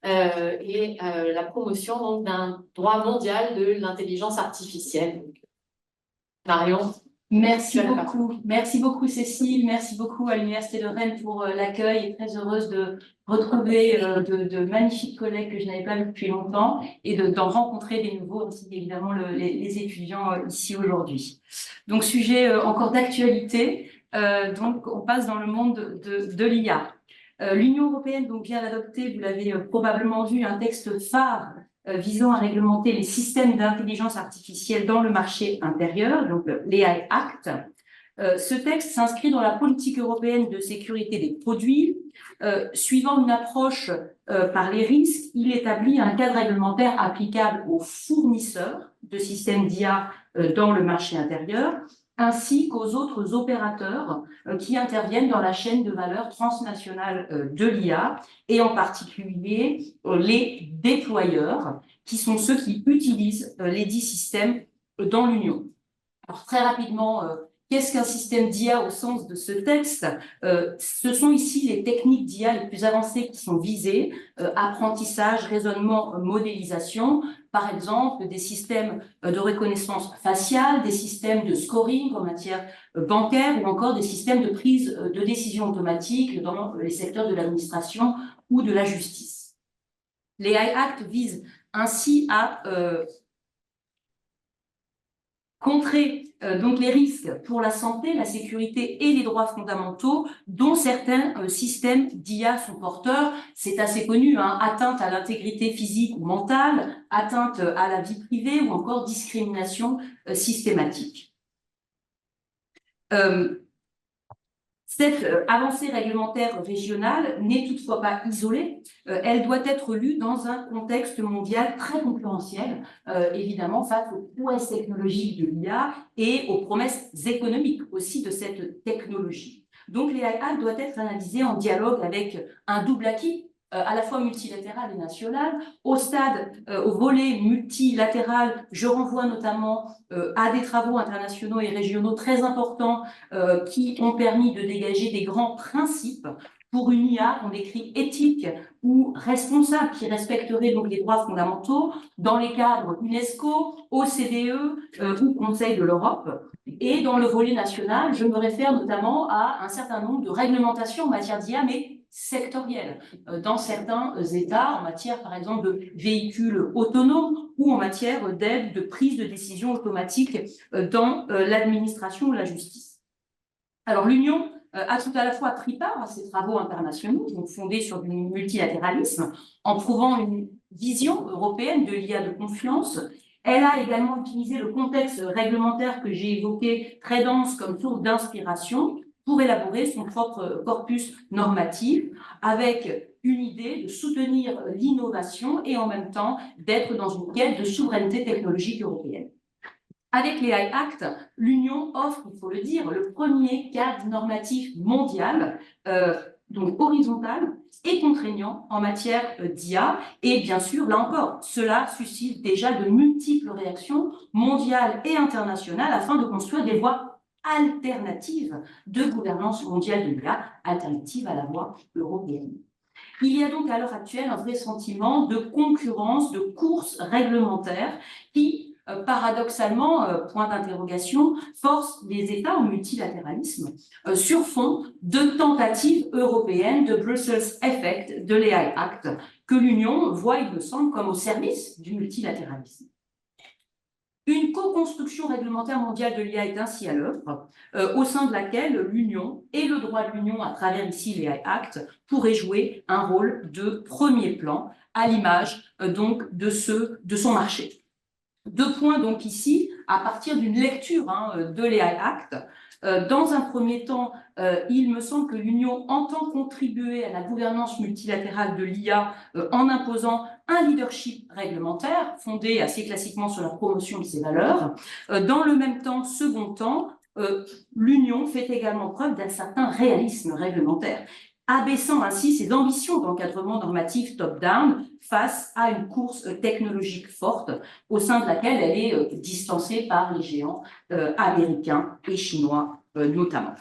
et la promotion donc d'un droit mondial de l'intelligence artificielle. Marion. Merci beaucoup Cécile, merci beaucoup à l'Université de Rennes pour l'accueil et très heureuse de retrouver de magnifiques collègues que je n'avais pas vus depuis longtemps et d'en rencontrer des nouveaux, ainsi qu'évidemment les étudiants ici aujourd'hui. Donc sujet encore d'actualité, donc on passe dans le monde de l'IA. L'Union européenne donc vient d'adopter, vous l'avez probablement vu, un texte phare visant à réglementer les systèmes d'intelligence artificielle dans le marché intérieur, donc l'AI Act. Ce texte s'inscrit dans la politique européenne de sécurité des produits. Suivant une approche par les risques, il établit un cadre réglementaire applicable aux fournisseurs de systèmes d'IA dans le marché intérieur, ainsi qu'aux autres opérateurs qui interviennent dans la chaîne de valeur transnationale de l'IA, et en particulier les déployeurs, qui sont ceux qui utilisent les dits systèmes dans l'Union. Alors très rapidement, qu'est-ce qu'un système d'IA au sens de ce texte? Ce sont ici les techniques d'IA les plus avancées qui sont visées, apprentissage, raisonnement, modélisation, par exemple des systèmes de reconnaissance faciale, des systèmes de scoring en matière bancaire ou encore des systèmes de prise de décision automatique dans les secteurs de l'administration ou de la justice. L'AI Act vise ainsi à contrer donc les risques pour la santé, la sécurité et les droits fondamentaux dont certains systèmes d'IA sont porteurs. C'est assez connu, hein, atteinte à l'intégrité physique ou mentale, atteinte à la vie privée ou encore discrimination systématique. Cette avancée réglementaire régionale n'est toutefois pas isolée, elle doit être lue dans un contexte mondial très concurrentiel, évidemment face aux prouesses technologiques de l'IA et aux promesses économiques aussi de cette technologie. Donc l'AI doit être analysé en dialogue avec un double acquis, à la fois multilatéral et national. Au volet multilatéral, je renvoie notamment à des travaux internationaux et régionaux très importants qui ont permis de dégager des grands principes pour une IA qu'on décrit éthique ou responsable, qui respecterait donc les droits fondamentaux dans les cadres UNESCO, OCDE ou Conseil de l'Europe. Et dans le volet national, je me réfère notamment à un certain nombre de réglementations en matière d'IA, mais sectorielles, dans certains États, en matière par exemple de véhicules autonomes ou en matière d'aide de prise de décision automatique dans l'administration ou la justice. Alors l'Union a tout à la fois pris part à ces travaux internationaux, donc fondés sur du multilatéralisme, en prouvant une vision européenne de l'IA de confiance. Elle a également utilisé le contexte réglementaire que j'ai évoqué, très dense, comme source d'inspiration pour élaborer son propre corpus normatif, avec une idée de soutenir l'innovation et en même temps d'être dans une quête de souveraineté technologique européenne. Avec l'AI Act, l'Union offre, il faut le dire, le premier cadre normatif mondial, donc horizontal et contraignant en matière d'IA. Et bien sûr, là encore, cela suscite déjà de multiples réactions mondiales et internationales afin de construire des voies alternatives de gouvernance mondiale de l'IA, alternatives à la voie européenne. Il y a donc à l'heure actuelle un vrai sentiment de concurrence, de course réglementaire qui, paradoxalement, point d'interrogation, force les États au multilatéralisme sur fond de tentatives européennes de Brussels Effect, de l'AI Act, que l'Union voit, il me semble, comme au service du multilatéralisme. Une co-construction réglementaire mondiale de l'IA est ainsi à l'œuvre, au sein de laquelle l'Union et le droit de l'Union, à travers ici l'AI Act, pourraient jouer un rôle de premier plan à l'image donc de son marché. 2 points donc ici, à partir d'une lecture de l'AI Act. Dans un premier temps, il me semble que l'Union entend contribuer à la gouvernance multilatérale de l'IA en imposant un leadership réglementaire fondé assez classiquement sur la promotion de ses valeurs. Dans le même temps, second temps, l'Union fait également preuve d'un certain réalisme réglementaire, abaissant ainsi ses ambitions d'encadrement normatif top-down face à une course technologique forte au sein de laquelle elle est distancée par les géants américains et chinois notamment.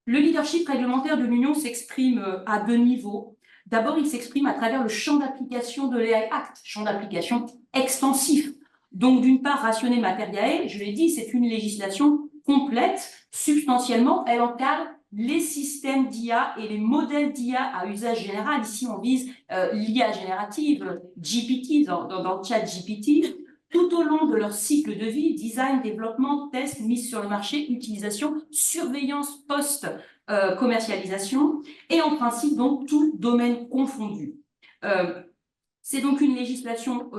Le leadership réglementaire de l'Union s'exprime à 2 niveaux. D'abord, il s'exprime à travers le champ d'application de l'AI Act, champ d'application extensif. Donc, d'une part, Rationale Materiae, je l'ai dit, c'est une législation complète. Substantiellement, elle encadre les systèmes d'IA et les modèles d'IA à usage général. Ici, on vise l'IA générative, GPT, dans le chat GPT, tout au long de leur cycle de vie, design, développement, test, mise sur le marché, utilisation, surveillance post-commercialisation, et en principe, donc, tout domaine confondu. C'est donc une législation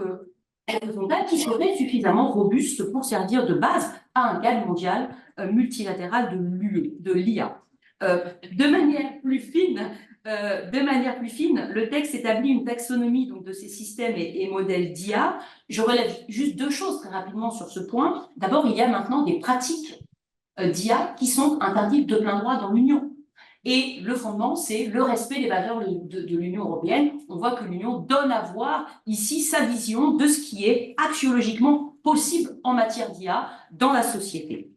horizontale qui serait suffisamment robuste pour servir de base à un cadre mondial multilatéral de l'IA. De manière plus fine, le texte établit une taxonomie donc, de ces systèmes et modèles d'IA. Je relève juste 2 choses très rapidement sur ce point. D'abord, il y a maintenant des pratiques d'IA qui sont interdites de plein droit dans l'Union. Et le fondement, c'est le respect des valeurs de l'Union européenne. On voit que l'Union donne à voir ici sa vision de ce qui est axiologiquement possible en matière d'IA dans la société.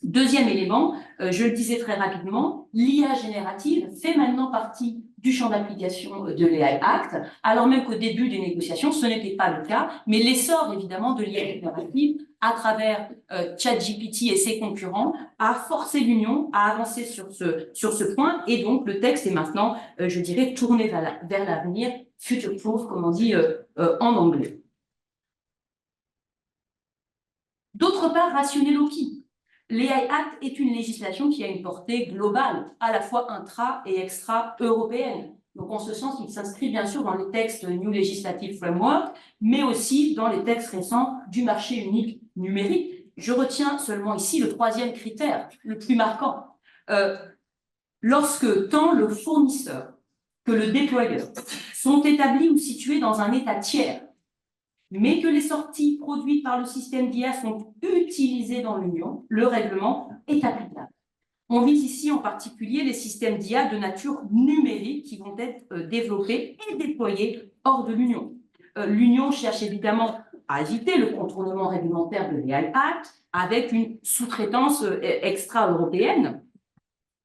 Deuxième élément, je le disais très rapidement, l'IA générative fait maintenant partie du champ d'application de l'AI Act, alors même qu'au début des négociations, ce n'était pas le cas, mais l'essor évidemment de l'IA générative à travers ChatGPT et ses concurrents a forcé l'Union à avancer sur ce point, et donc le texte est maintenant, je dirais, tourné vers l'avenir, future-proof, comme on dit en anglais. D'autre part, Rationale Loki. L'AI Act est une législation qui a une portée globale, à la fois intra- et extra-européenne. Donc, en ce sens, il s'inscrit bien sûr dans les textes New Legislative Framework, mais aussi dans les textes récents du marché unique numérique. Je retiens seulement ici le 3e critère, le plus marquant. Lorsque tant le fournisseur que le déployeur sont établis ou situés dans un État tiers, mais que les sorties produites par le système d'IA sont utilisées dans l'Union, le règlement est applicable. On vise ici en particulier les systèmes d'IA de nature numérique qui vont être développés et déployés hors de l'Union. L'Union cherche évidemment à éviter le contournement réglementaire de l'AI Act avec une sous-traitance extra-européenne.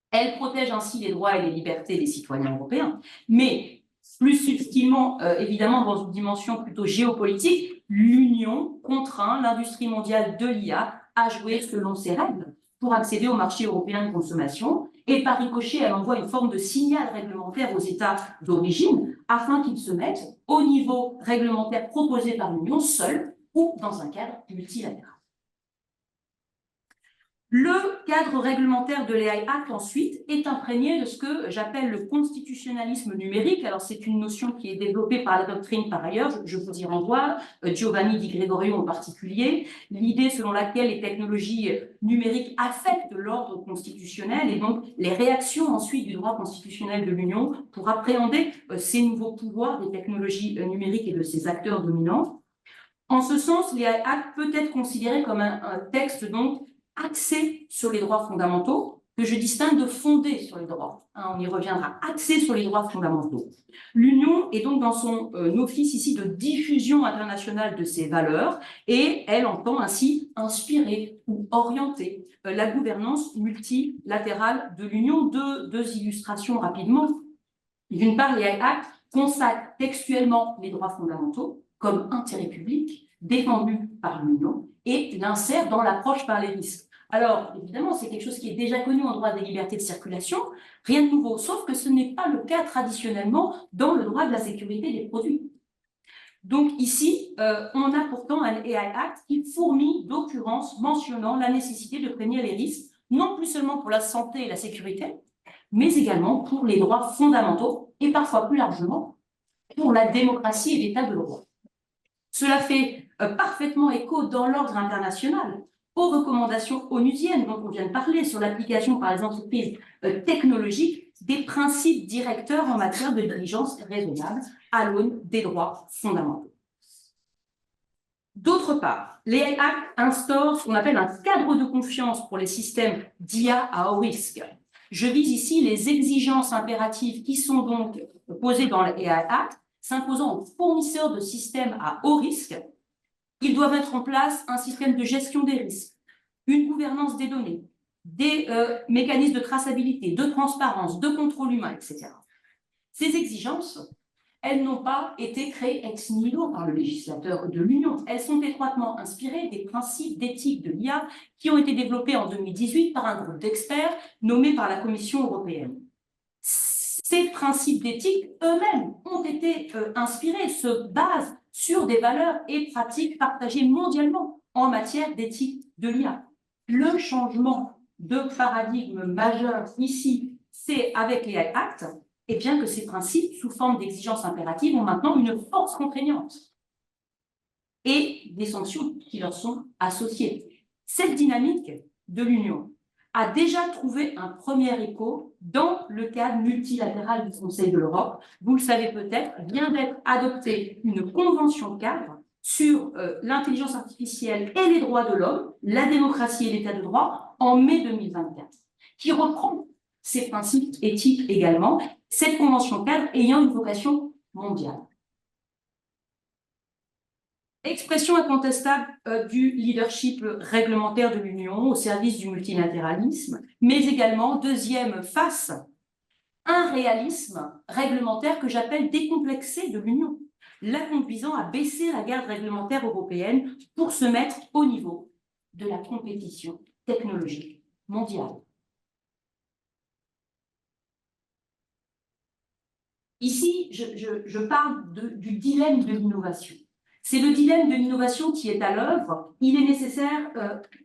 Elle protège ainsi les droits et les libertés des citoyens européens, mais plus subtilement, évidemment, dans une dimension plutôt géopolitique, l'Union contraint l'industrie mondiale de l'IA à jouer selon ses règles pour accéder au marché européen de consommation, et par ricochet, elle envoie une forme de signal réglementaire aux États d'origine afin qu'ils se mettent au niveau réglementaire proposé par l'Union seule ou dans un cadre multilatéral. Le cadre réglementaire de l'AI Act, ensuite, est imprégné de ce que j'appelle le constitutionnalisme numérique. Alors, c'est une notion qui est développée par la doctrine par ailleurs, je vous y renvoie, Giovanni Di Gregorio en particulier, l'idée selon laquelle les technologies numériques affectent l'ordre constitutionnel et donc les réactions ensuite du droit constitutionnel de l'Union pour appréhender ces nouveaux pouvoirs des technologies numériques et de ces acteurs dominants. En ce sens, l'AI Act peut être considéré comme un texte donc axé sur les droits fondamentaux, que je distingue de fondé sur les droits. On y reviendra, axé sur les droits fondamentaux. L'Union est donc dans son office ici de diffusion internationale de ses valeurs et elle entend ainsi inspirer ou orienter la gouvernance multilatérale de l'Union. Deux illustrations rapidement. D'une part, l'AI Act consacre textuellement les droits fondamentaux comme intérêt public défendu par l'Union et l'insère dans l'approche par les risques. Alors, évidemment, c'est quelque chose qui est déjà connu en droit des libertés de circulation, rien de nouveau, sauf que ce n'est pas le cas traditionnellement dans le droit de la sécurité des produits. Donc ici, on a pourtant un AI Act qui fourmille d'occurrences mentionnant la nécessité de prévenir les risques, non plus seulement pour la santé et la sécurité, mais également pour les droits fondamentaux et parfois plus largement pour la démocratie et l'état de droit. Cela fait parfaitement écho dans l'ordre international aux recommandations onusiennes dont on vient de parler sur l'application par les entreprises technologiques des principes directeurs en matière de diligence raisonnable à l'aune des droits fondamentaux. D'autre part, l'AI Act instaure ce qu'on appelle un cadre de confiance pour les systèmes d'IA à haut risque. Je vise ici les exigences impératives qui sont donc posées dans l'AI Act, s'imposant aux fournisseurs de systèmes à haut risque. Ils doivent mettre en place un système de gestion des risques, une gouvernance des données, des mécanismes de traçabilité, de transparence, de contrôle humain, etc. Ces exigences, elles n'ont pas été créées ex nihilo par le législateur de l'Union. Elles sont étroitement inspirées des principes d'éthique de l'IA qui ont été développés en 2018 par un groupe d'experts nommé par la Commission européenne. Ces principes d'éthique eux-mêmes ont été inspirés, se basent sur des valeurs et pratiques partagées mondialement en matière d'éthique de l'IA. Le changement de paradigme majeur ici, c'est avec l'AI Act, et bien que ces principes, sous forme d'exigences impératives, ont maintenant une force contraignante et des sanctions qui leur sont associées. Cette dynamique de l'Union a déjà trouvé un premier écho dans le cadre multilatéral du Conseil de l'Europe. Vous le savez peut-être, vient d'être adoptée une convention cadre sur l'intelligence artificielle et les droits de l'homme, la démocratie et l'état de droit en mai 2024, qui reprend ces principes éthiques également, cette convention cadre ayant une vocation mondiale. Expression incontestable du leadership réglementaire de l'Union au service du multilatéralisme, mais également, deuxième face, un réalisme réglementaire que j'appelle décomplexé de l'Union, la conduisant à baisser la garde réglementaire européenne pour se mettre au niveau de la compétition technologique mondiale. Ici, je parle du dilemme de l'innovation. C'est le dilemme de l'innovation qui est à l'œuvre. Il est nécessaire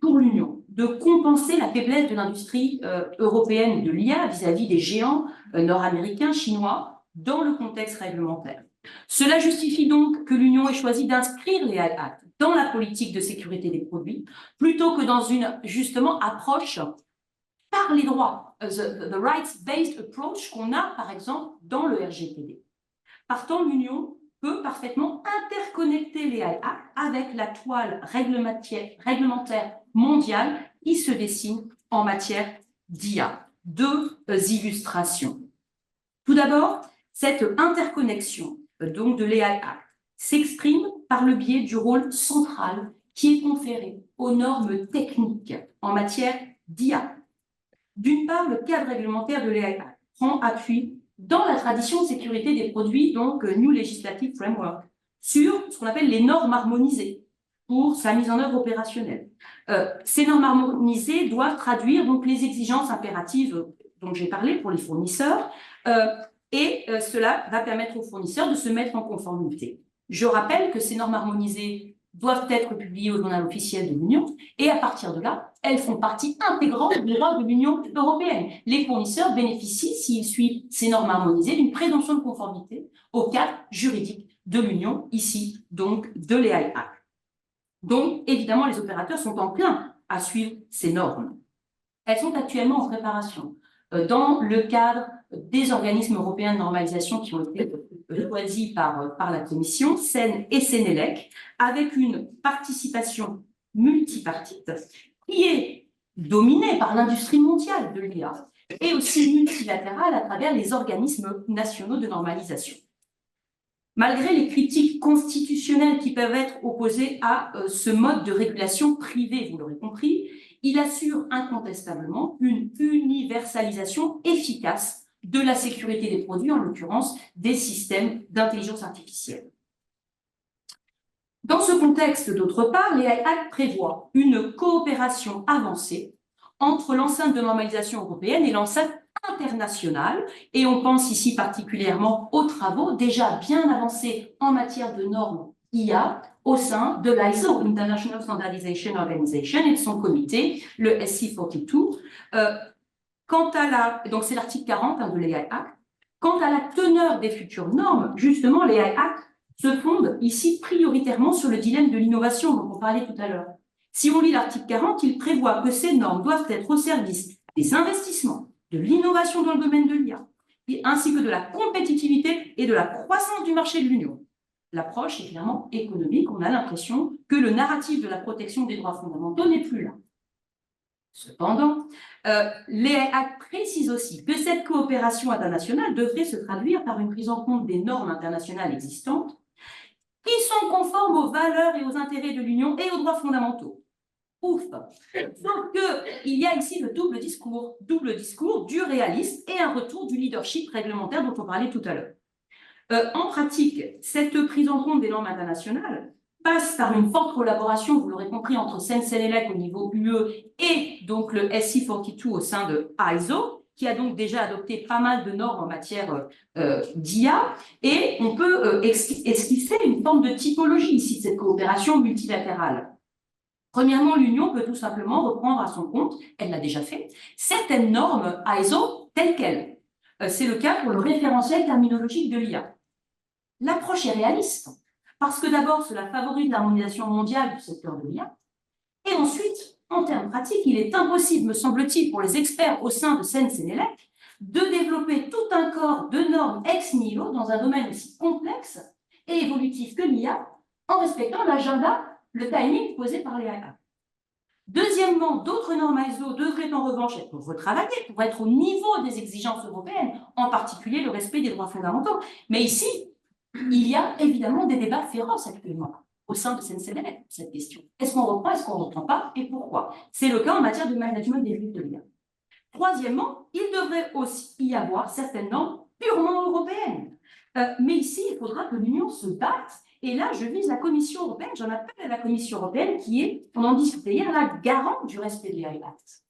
pour l'Union de compenser la faiblesse de l'industrie européenne de l'IA vis-à-vis des géants nord-américains, chinois, dans le contexte réglementaire. Cela justifie donc que l'Union ait choisi d'inscrire les AI Act dans la politique de sécurité des produits, plutôt que dans une, justement, approche par les droits, the rights-based approach qu'on a, par exemple, dans le RGPD. Partant, l'Union peut parfaitement interconnecter les AI Act avec la toile réglementaire mondiale qui se dessine en matière d'IA. Deux illustrations. Tout d'abord, cette interconnexion donc de l'AI Act s'exprime par le biais du rôle central qui est conféré aux normes techniques en matière d'IA. D'une part, le cadre réglementaire de l'AI Act prend appui dans la tradition de sécurité des produits, donc New Legislative Framework, sur ce qu'on appelle les normes harmonisées pour sa mise en œuvre opérationnelle. Ces normes harmonisées doivent traduire donc les exigences impératives dont j'ai parlé pour les fournisseurs, et cela va permettre aux fournisseurs de se mettre en conformité. Je rappelle que ces normes harmonisées doivent être publiées au journal officiel de l'Union, et à partir de là, elles font partie intégrante du droit de l'Union européenne. Les fournisseurs bénéficient, s'ils suivent ces normes harmonisées, d'une présomption de conformité au cadre juridique de l'Union, ici donc de l'AI Act. Donc, évidemment, les opérateurs sont enclins à suivre ces normes. Elles sont actuellement en préparation dans le cadre des organismes européens de normalisation qui ont été choisis par la Commission, CEN et CNELEC, avec une participation multipartite qui est dominée par l'industrie mondiale de l'IA et aussi multilatérale à travers les organismes nationaux de normalisation. Malgré les critiques constitutionnelles qui peuvent être opposées à ce mode de régulation privée, vous l'aurez compris, il assure incontestablement une universalisation efficace de la sécurité des produits, en l'occurrence des systèmes d'intelligence artificielle. Dans ce contexte, d'autre part, l'AI Act prévoit une coopération avancée entre l'enceinte de normalisation européenne et l'enceinte internationale, et on pense ici particulièrement aux travaux déjà bien avancés en matière de normes IA au sein de l'ISO, International Standardization Organization, et de son comité, le SC42, Donc c'est l'article 40 de l'AI Act. Quant à la teneur des futures normes, justement, l'AI Act se fonde ici prioritairement sur le dilemme de l'innovation dont on parlait tout à l'heure. Si on lit l'article 40, il prévoit que ces normes doivent être au service des investissements, de l'innovation dans le domaine de l'IA, ainsi que de la compétitivité et de la croissance du marché de l'Union. L'approche est clairement économique. On a l'impression que le narratif de la protection des droits fondamentaux n'est plus là. Cependant, l'AI Act précise aussi que cette coopération internationale devrait se traduire par une prise en compte des normes internationales existantes qui sont conformes aux valeurs et aux intérêts de l'Union et aux droits fondamentaux. Ouf! Sauf qu'il y a ici le double discours du réalisme et un retour du leadership réglementaire dont on parlait tout à l'heure. En pratique, cette prise en compte des normes internationales passe par une forte collaboration, vous l'aurez compris, entre Sensenelec au niveau UE et donc le SC42 au sein de ISO, qui a donc déjà adopté pas mal de normes en matière d'IA, et on peut esquisser une forme de typologie ici de cette coopération multilatérale. Premièrement, l'Union peut tout simplement reprendre à son compte, elle l'a déjà fait, certaines normes ISO telles quelles. C'est le cas pour le référentiel terminologique de l'IA. L'approche est réaliste, parce que d'abord, cela favorise l'harmonisation mondiale du secteur de l'IA, et ensuite, en termes pratiques, il est impossible, me semble-t-il, pour les experts au sein de Sensenelec de développer tout un corps de normes ex nihilo dans un domaine aussi complexe et évolutif que l'IA, en respectant l'agenda, le timing posé par les IA. Deuxièmement, d'autres normes ISO devraient en revanche être retravaillées pour être au niveau des exigences européennes, en particulier le respect des droits fondamentaux. Mais ici, il y a évidemment des débats féroces actuellement au sein de Sensenelec sur cette question. Est-ce qu'on reprend, est-ce qu'on ne reprend pas, et pourquoi? C'est le cas en matière de management des risques de l'IA. Troisièmement, il devrait aussi y avoir certaines normes purement européennes. Mais ici, il faudra que l'Union se batte. Et là, je vise la Commission européenne, j'en appelle à la Commission européenne qui est, on en discutait hier, la garante du respect de l'AI Act.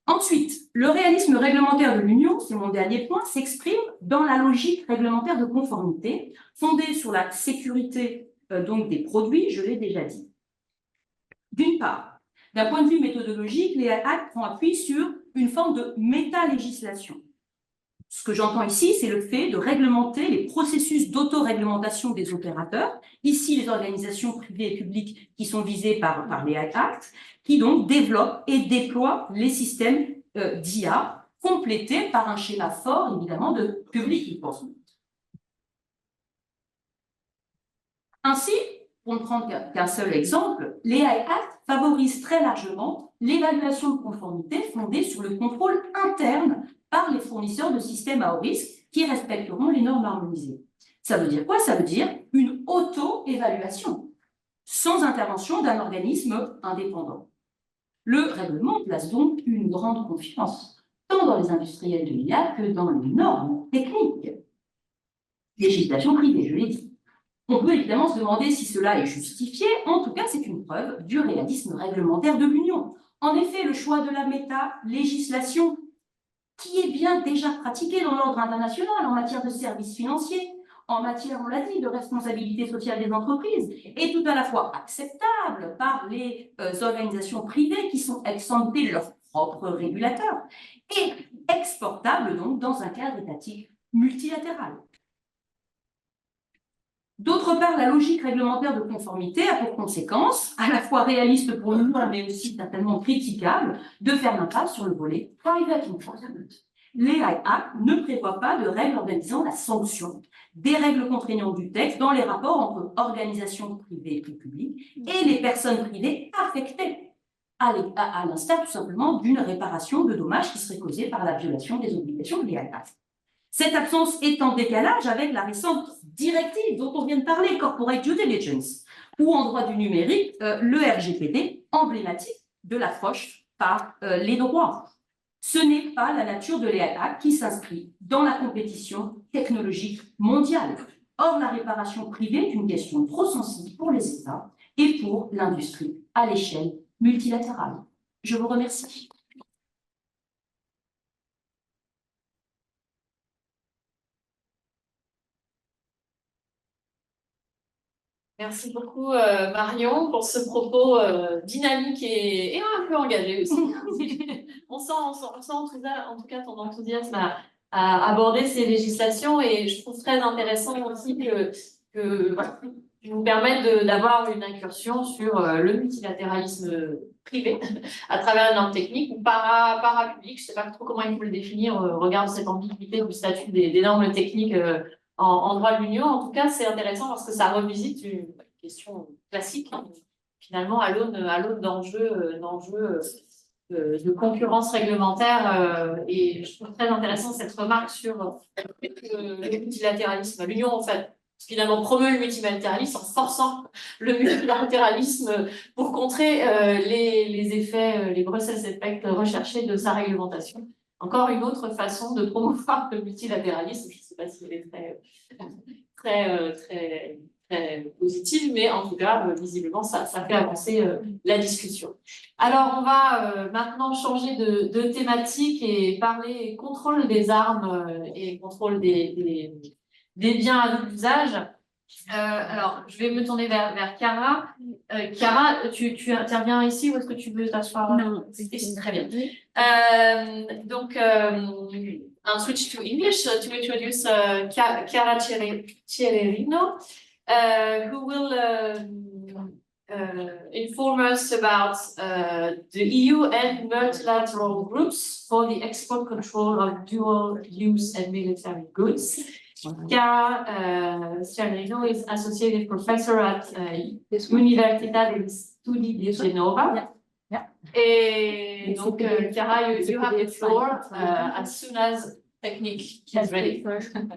Ensuite, le réalisme réglementaire de l'Union, c'est mon dernier point, s'exprime dans la logique réglementaire de conformité, fondée sur la sécurité donc des produits, je l'ai déjà dit. D'une part, d'un point de vue méthodologique, l'AI Act prend appui sur une forme de méta-législation. Ce que j'entends ici, c'est le fait de réglementer les processus d'autoréglementation des opérateurs, ici les organisations privées et publiques qui sont visées par les Act, qui donc développent et déploient les systèmes d'IA, complétés par un schéma fort, évidemment, de public enforcement. Ainsi, pour ne prendre qu'un seul exemple, les Act favorisent très largement l'évaluation de conformité fondée sur le contrôle interne par les fournisseurs de systèmes à haut risque qui respecteront les normes harmonisées. Ça veut dire quoi? Ça veut dire une auto-évaluation, sans intervention d'un organisme indépendant. Le règlement place donc une grande confiance, tant dans les industriels de l'IA que dans les normes techniques. Législation privée, je l'ai dit. On peut évidemment se demander si cela est justifié. En tout cas, c'est une preuve du réalisme réglementaire de l'Union. En effet, le choix de la méta-législation qui est bien déjà pratiqué dans l'ordre international en matière de services financiers, en matière, on l'a dit, de responsabilité sociale des entreprises, est tout à la fois acceptable par les organisations privées qui sont exemptées de leurs propres régulateurs et exportable donc dans un cadre étatique multilatéral. D'autre part, la logique réglementaire de conformité a pour conséquence, à la fois réaliste pour nous, mais aussi certainement critiquable, de faire l'impasse sur le volet private enforcement. L'AI Act ne prévoit pas de règles organisant la sanction des règles contraignantes du texte dans les rapports entre organisations privées et publiques et les personnes privées affectées, à l'instar tout simplement d'une réparation de dommages qui serait causée par la violation des obligations de l'AI Act. Cette absence est en décalage avec la récente directive dont on vient de parler, Corporate Due Diligence, ou en droit du numérique, le RGPD, emblématique de l'approche par les droits. Ce n'est pas la nature de l'AI Act qui s'inscrit dans la compétition technologique mondiale. Or, la réparation privée est une question trop sensible pour les États et pour l'industrie à l'échelle multilatérale. Je vous remercie. Merci beaucoup Marion pour ce propos dynamique et un peu engagé aussi. On sent en tout cas ton enthousiasme à aborder ces législations et je trouve très intéressant aussi que voilà, tu nous permettes d'avoir une incursion sur le multilatéralisme privé à travers une norme technique ou parapublic. Je ne sais pas trop comment il faut le définir. Regarde cette ambiguïté du statut des normes techniques en droit de l'Union. En tout cas, c'est intéressant parce que ça revisite une question classique, hein, finalement, à l'aune d'enjeux de concurrence réglementaire. Et je trouve très intéressant cette remarque sur le multilatéralisme. L'Union, en fait, finalement, promeut le multilatéralisme en forçant le multilatéralisme pour contrer les effets, les Brussels Effect recherchés de sa réglementation. Encore une autre façon de promouvoir le multilatéralisme. Je ne sais pas si elle est très positive, mais en tout cas, visiblement, ça fait avancer la discussion. Alors, on va maintenant changer de thématique et parler contrôle des armes et contrôle des biens à double usage. Alors, je vais me tourner vers Chiara. Chiara, tu interviens ici ou est-ce que tu veux t'asseoir? Non, c'est très bien. Donc, I'll switch to English to introduce Chiara Celerino, who will inform us about the EU and multilateral groups for the export control of dual-use and military goods. Chiara Celerino is associated professor at Universidad de Studi di Genova. Et donc, Chiara, you have the floor as soon as technique is ready.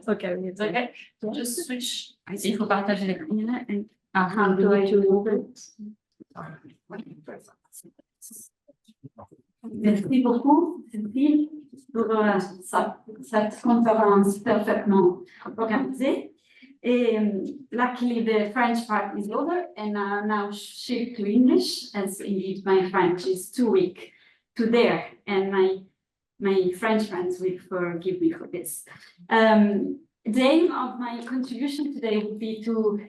Okay. Okay, just switch. Il faut partager l'écran. How do I do it? Merci beaucoup, Cécile, pour cette conférence parfaitement organisée. Luckily, the French part is over, and I'll now shift to English, as indeed my French is too weak to dare, and my French friends will forgive me for this. The aim of my contribution today would be to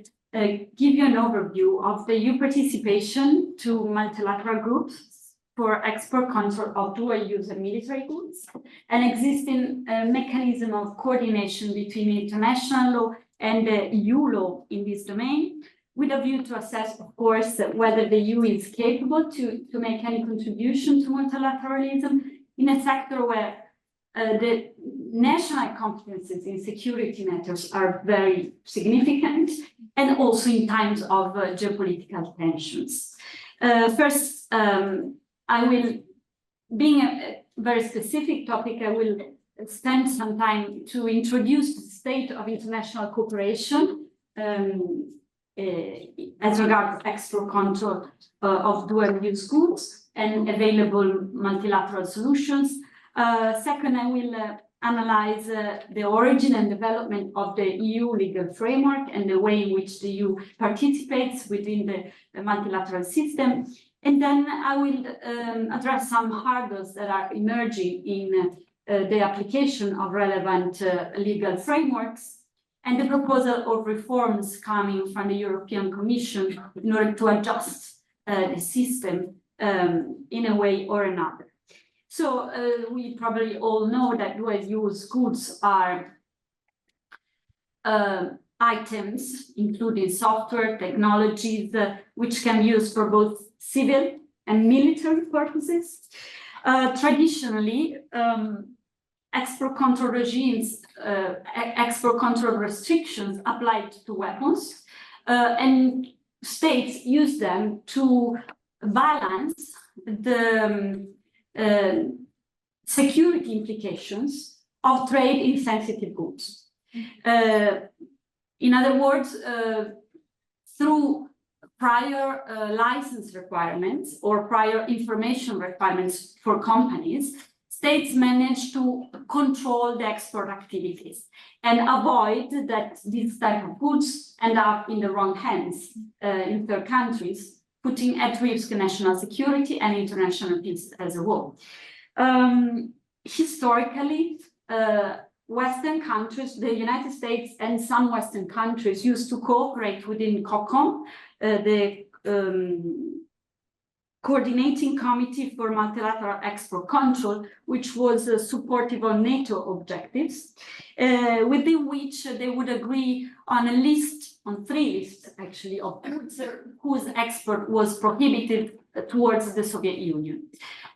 give you an overview of the EU participation to multilateral groups for export control of dual-use and military goods, an existing mechanism of coordination between international law and the EU law in this domain, with a view to assess, of course, whether the EU is capable to make any contribution to multilateralism in a sector where the national competences in security matters are very significant, and also in times of geopolitical tensions. First, I will, being a very specific topic, I will spend some time to introduce the state of international cooperation as regards export control of dual-use goods and available multilateral solutions. Second, I will analyze the origin and development of the EU legal framework and the way in which the EU participates within the multilateral system. And then I will address some hurdles that are emerging in the application of relevant legal frameworks and the proposal of reforms coming from the European Commission in order to adjust the system in a way or another. So we probably all know that dual-use goods are items, including software, technologies, which can be used for both civil and military purposes. Traditionally, export control regimes, export control restrictions applied to weapons, and states use them to balance the security implications of trade in sensitive goods. In other words, through prior license requirements or prior information requirements for companies, states manage to control the export activities and avoid that these type of goods end up in the wrong hands in third countries, putting at risk national security and international peace as a whole. Historically, Western countries, the United States and some Western countries used to cooperate within COCOM, the Coordinating Committee for Multilateral Export Control, which was supportive of NATO objectives, within which they would agree on a list, on 3 lists actually, of goods whose export was prohibited towards the Soviet Union.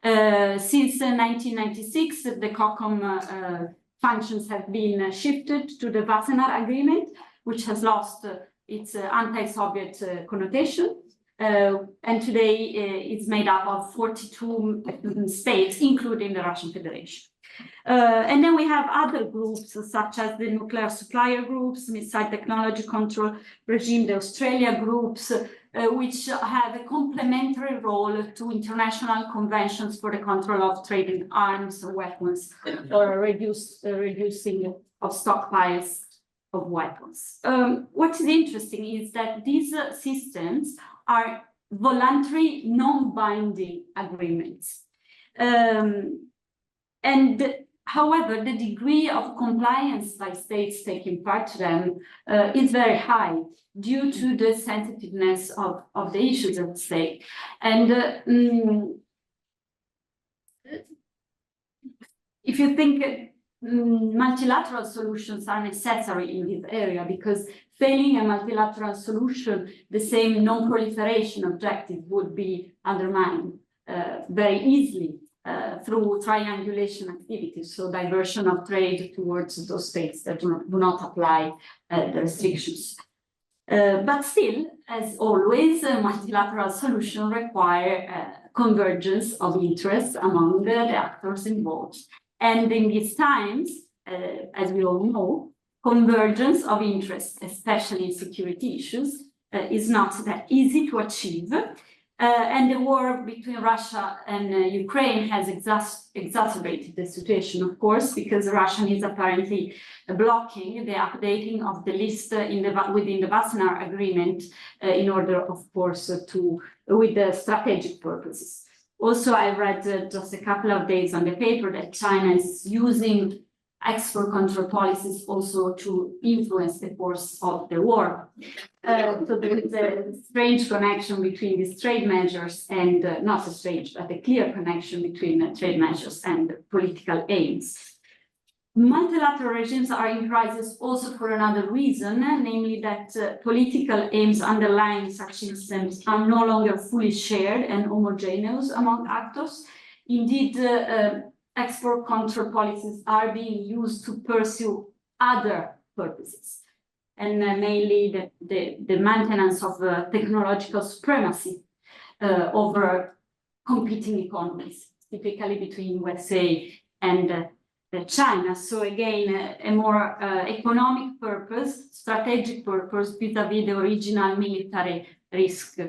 Since 1996, the COCOM functions have been shifted to the Wassenaar Agreement, which has lost its anti-Soviet connotation. And today it's made up of 42 states, including the Russian Federation. And then we have other groups, such as the Nuclear Supplier Groups, Missile Technology Control Regime, the Australia groups, which have a complementary role to international conventions for the control of trading arms, weapons, or reducing of stockpiles of weapons. What is interesting is that these systems are voluntary, non-binding agreements. And however, the degree of compliance by states taking part to them is very high due to the sensitiveness of the issues at stake. And if you think multilateral solutions are necessary in this area, because failing a multilateral solution, the same non-proliferation objective would be undermined very easily through triangulation activities, so diversion of trade towards those states that do not apply the restrictions. But still, as always, a multilateral solution requires convergence of interests among the actors involved. And in these times, as we all know, convergence of interests, especially in security issues, is not that easy to achieve. And the war between Russia and Ukraine has exacerbated the situation, of course, because Russia is apparently blocking the updating of the list within the Wassenaar Agreement in order, of course, with the strategic purposes. Also, I read just a couple of days on the paper that China is using export control policies also to influence the course of the war. So there is a strange connection between these trade measures and, not a strange, but a clear connection between trade measures and political aims. Multilateral regimes are in crisis also for another reason, namely that political aims underlying such systems are no longer fully shared and homogeneous among actors. Indeed, export control policies are being used to pursue other purposes, and mainly the maintenance of technological supremacy over competing economies, typically between USA and China. So again, a more economic purpose, strategic purpose vis-à-vis the original military risk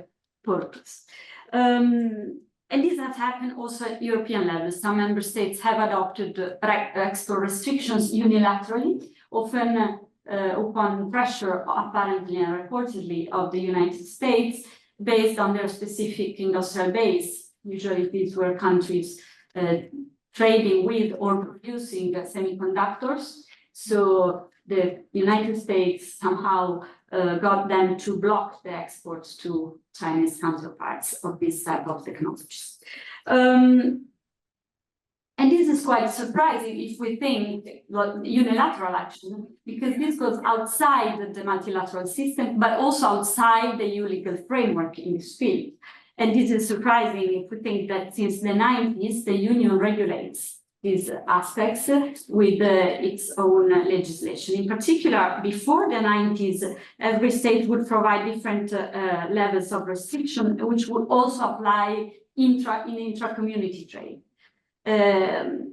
purpose. And this has happened also at European level. Some member states have adopted export restrictions unilaterally, often upon pressure, apparently and reportedly, of the United States, based on their specific industrial base. Usually these were countries trading with or producing semiconductors. So the United States somehow got them to block the exports to Chinese counterparts of this type of technologies. And this is quite surprising if we think unilateral action, because this goes outside the multilateral system, but also outside the EU legal framework in this field. And this is surprising if we think that since the 90s, the Union regulates these aspects with its own legislation. In particular, before the 90s, every state would provide different levels of restriction, which would also apply in intra-community trade. And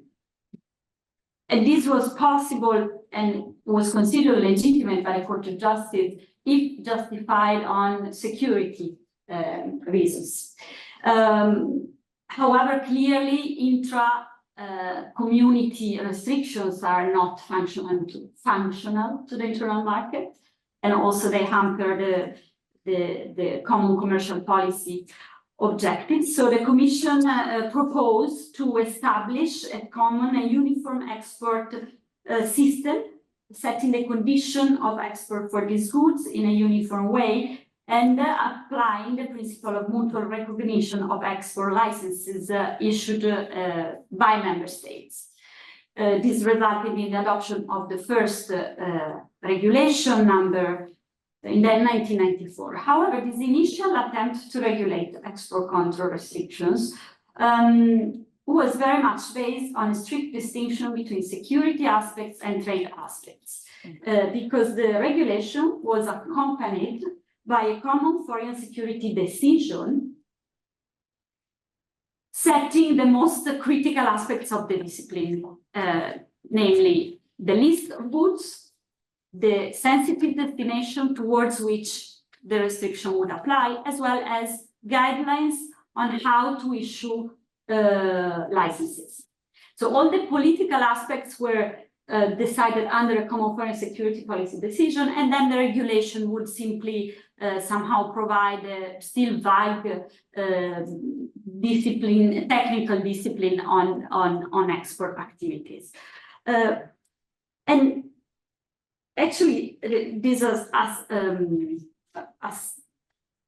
this was possible and was considered legitimate by the Court of Justice if justified on security reasons. However, clearly intra-community restrictions are not functional to the internal market, and also they hamper the common commercial policy objectives. So the Commission proposed to establish a common and uniform export system, setting the condition of export for these goods in a uniform way, and applying the principle of mutual recognition of export licenses issued by member states. This resulted in the adoption of the first regulation number in 1994. However, this initial attempt to regulate export control restrictions was very much based on a strict distinction between security aspects and trade aspects, because the regulation was accompanied by a common foreign security decision setting the most critical aspects of the discipline, namely the list of goods, the sensitive destination towards which the restriction would apply, as well as guidelines on how to issue licenses. So all the political aspects were decided under a common foreign security policy decision, and then the regulation would simply somehow provide a still vague discipline, technical discipline on export activities. And actually, this is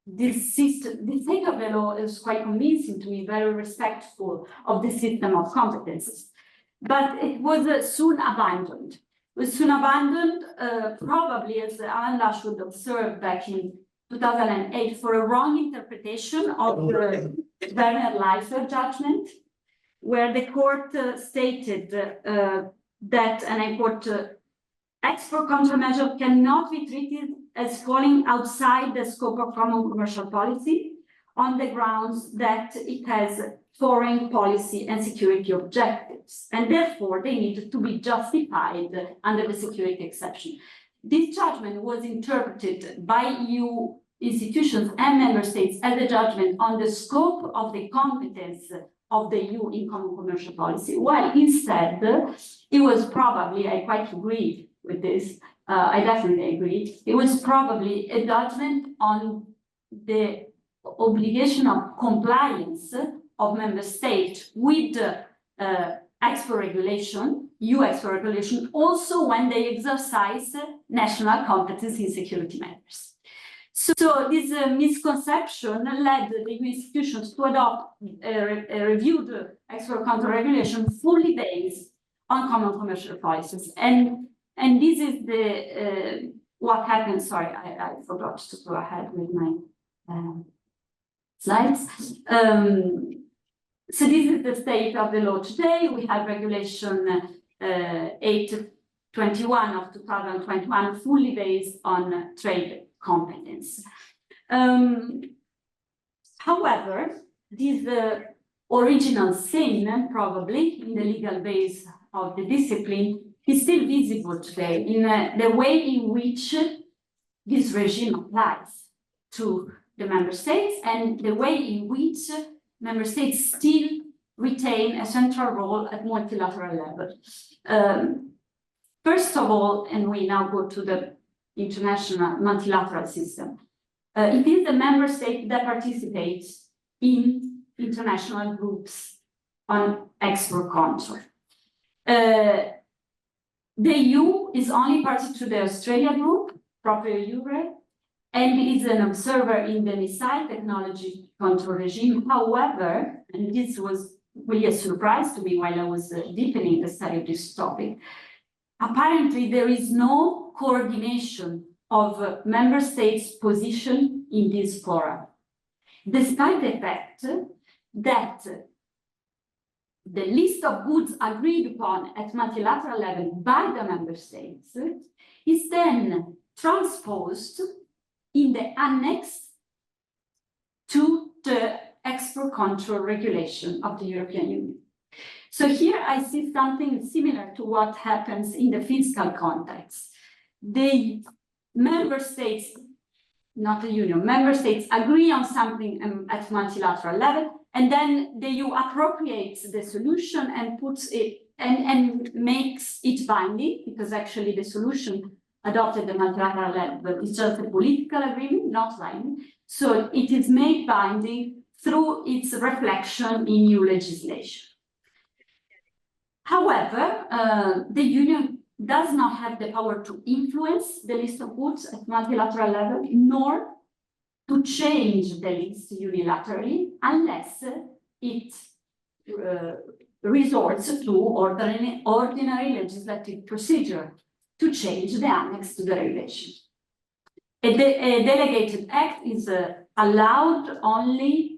this system, the state of the law is quite convincing to me, very respectful of the system of competences. But it was soon abandoned. It was soon abandoned, probably, as Alan Lashwood observed back in 2008, for a wrong interpretation of the Werner Leifer judgment, where the court stated that, and I quote, export countermeasure cannot be treated as falling outside the scope of common commercial policy on the grounds that it has foreign policy and security objectives, and therefore they need to be justified under the security exception. This judgment was interpreted by EU institutions and member states as a judgment on the scope of the competence of the EU in common commercial policy, while instead it was probably, I quite agree with this, I definitely agree, it was probably a judgment on the obligation of compliance of member states with export regulation, EU export regulation, also when they exercise national competence in security matters. So this misconception led the EU institutions to adopt a reviewed export control regulation fully based on common commercial policies. And this is the what happened. Sorry, I forgot to go ahead with my slides. So this is the state of the law today. We have regulation 821 of 2021, fully based on trade competence. However, this original sin, probably in the legal base of the discipline, is still visible today in the way in which this regime applies to the member states, and the way in which member states still retain a central role at multilateral level. First of all, and we now go to the international multilateral system, it is the member state that participates in international groups on export control. The EU is only party to the Australia group, Proprio EURE, and is an observer in the missile technology control regime. However, and this was really a surprise to me while I was deepening the study of this topic, apparently there is no coordination of member states' position in this forum, despite the fact that the list of goods agreed upon at multilateral level by the member states is then transposed in the annex to the export control regulation of the European Union. So here I see something similar to what happens in the fiscal context. The member states, not the Union, member states agree on something at multilateral level, and then the EU appropriates the solution and puts it and makes it binding, because actually the solution adopted at multilateral level is just a political agreement, not binding. So it is made binding through its reflection in EU legislation. However, the Union does not have the power to influence the list of goods at multilateral level, nor to change the list unilaterally unless it resorts to ordinary legislative procedure to change the annex to the regulation. A delegated act is allowed only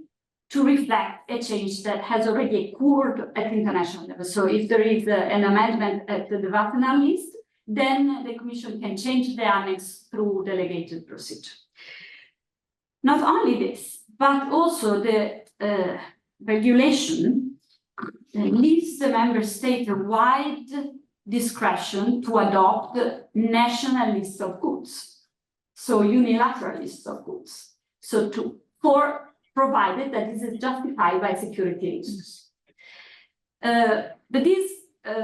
to reflect a change that has already occurred at international level. So if there is an amendment at the Vattenal list, then the Commission can change the annex through delegated procedure. Not only this, but also the regulation leaves the member state a wide discretion to adopt national lists of goods, so unilateral lists of goods. So provided that this is justified by security reasons. But this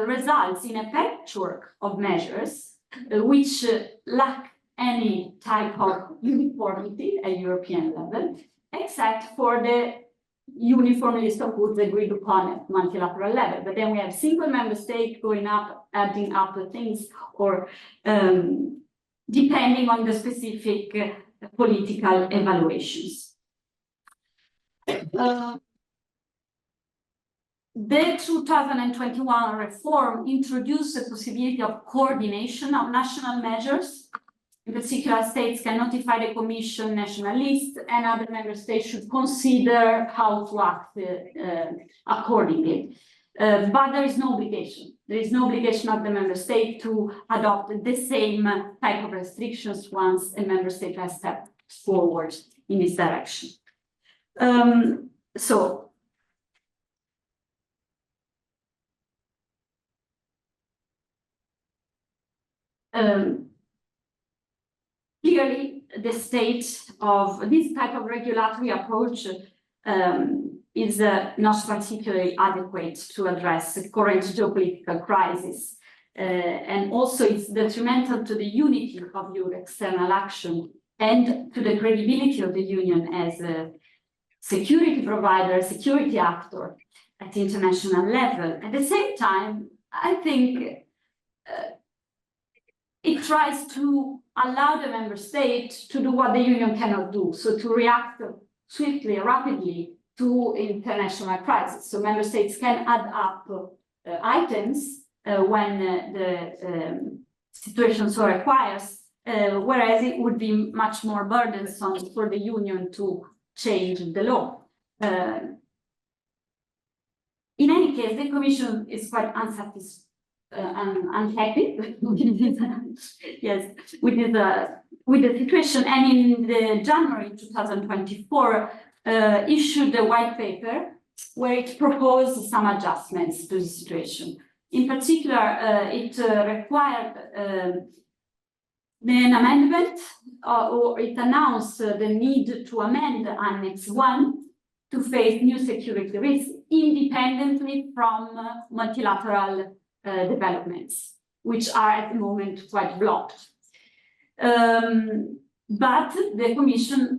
results in a patchwork of measures which lack any type of uniformity at European level, except for the uniform list of goods agreed upon at multilateral level. But then we have single member state going up, adding up the things, or depending on the specific political evaluations. The 2021 reform introduced the possibility of coordination of national measures. In particular, states can notify the Commission national list, and other member states should consider how to act accordingly. But there is no obligation. There is no obligation of the member state to adopt the same type of restrictions once a member state has stepped forward in this direction. Clearly, the state of this type of regulatory approach is not particularly adequate to address the current geopolitical crisis. And also it's detrimental to the unity of your external action and to the credibility of the Union as a security provider, security actor at international level. At the same time, I think it tries to allow the member state to do what the Union cannot do, so to react swiftly, rapidly to international crisis. So member states can add up items when the situation so requires, whereas it would be much more burdensome for the Union to change the law. In any case, the Commission is quite unsatisfied and unhappy with the situation, and in the January 2024 issued a white paper where it proposed some adjustments to the situation. In particular, it required an amendment, or it announced the need to amend Annex 1 to face new security risks independently from multilateral developments, which are at the moment quite blocked. But the Commission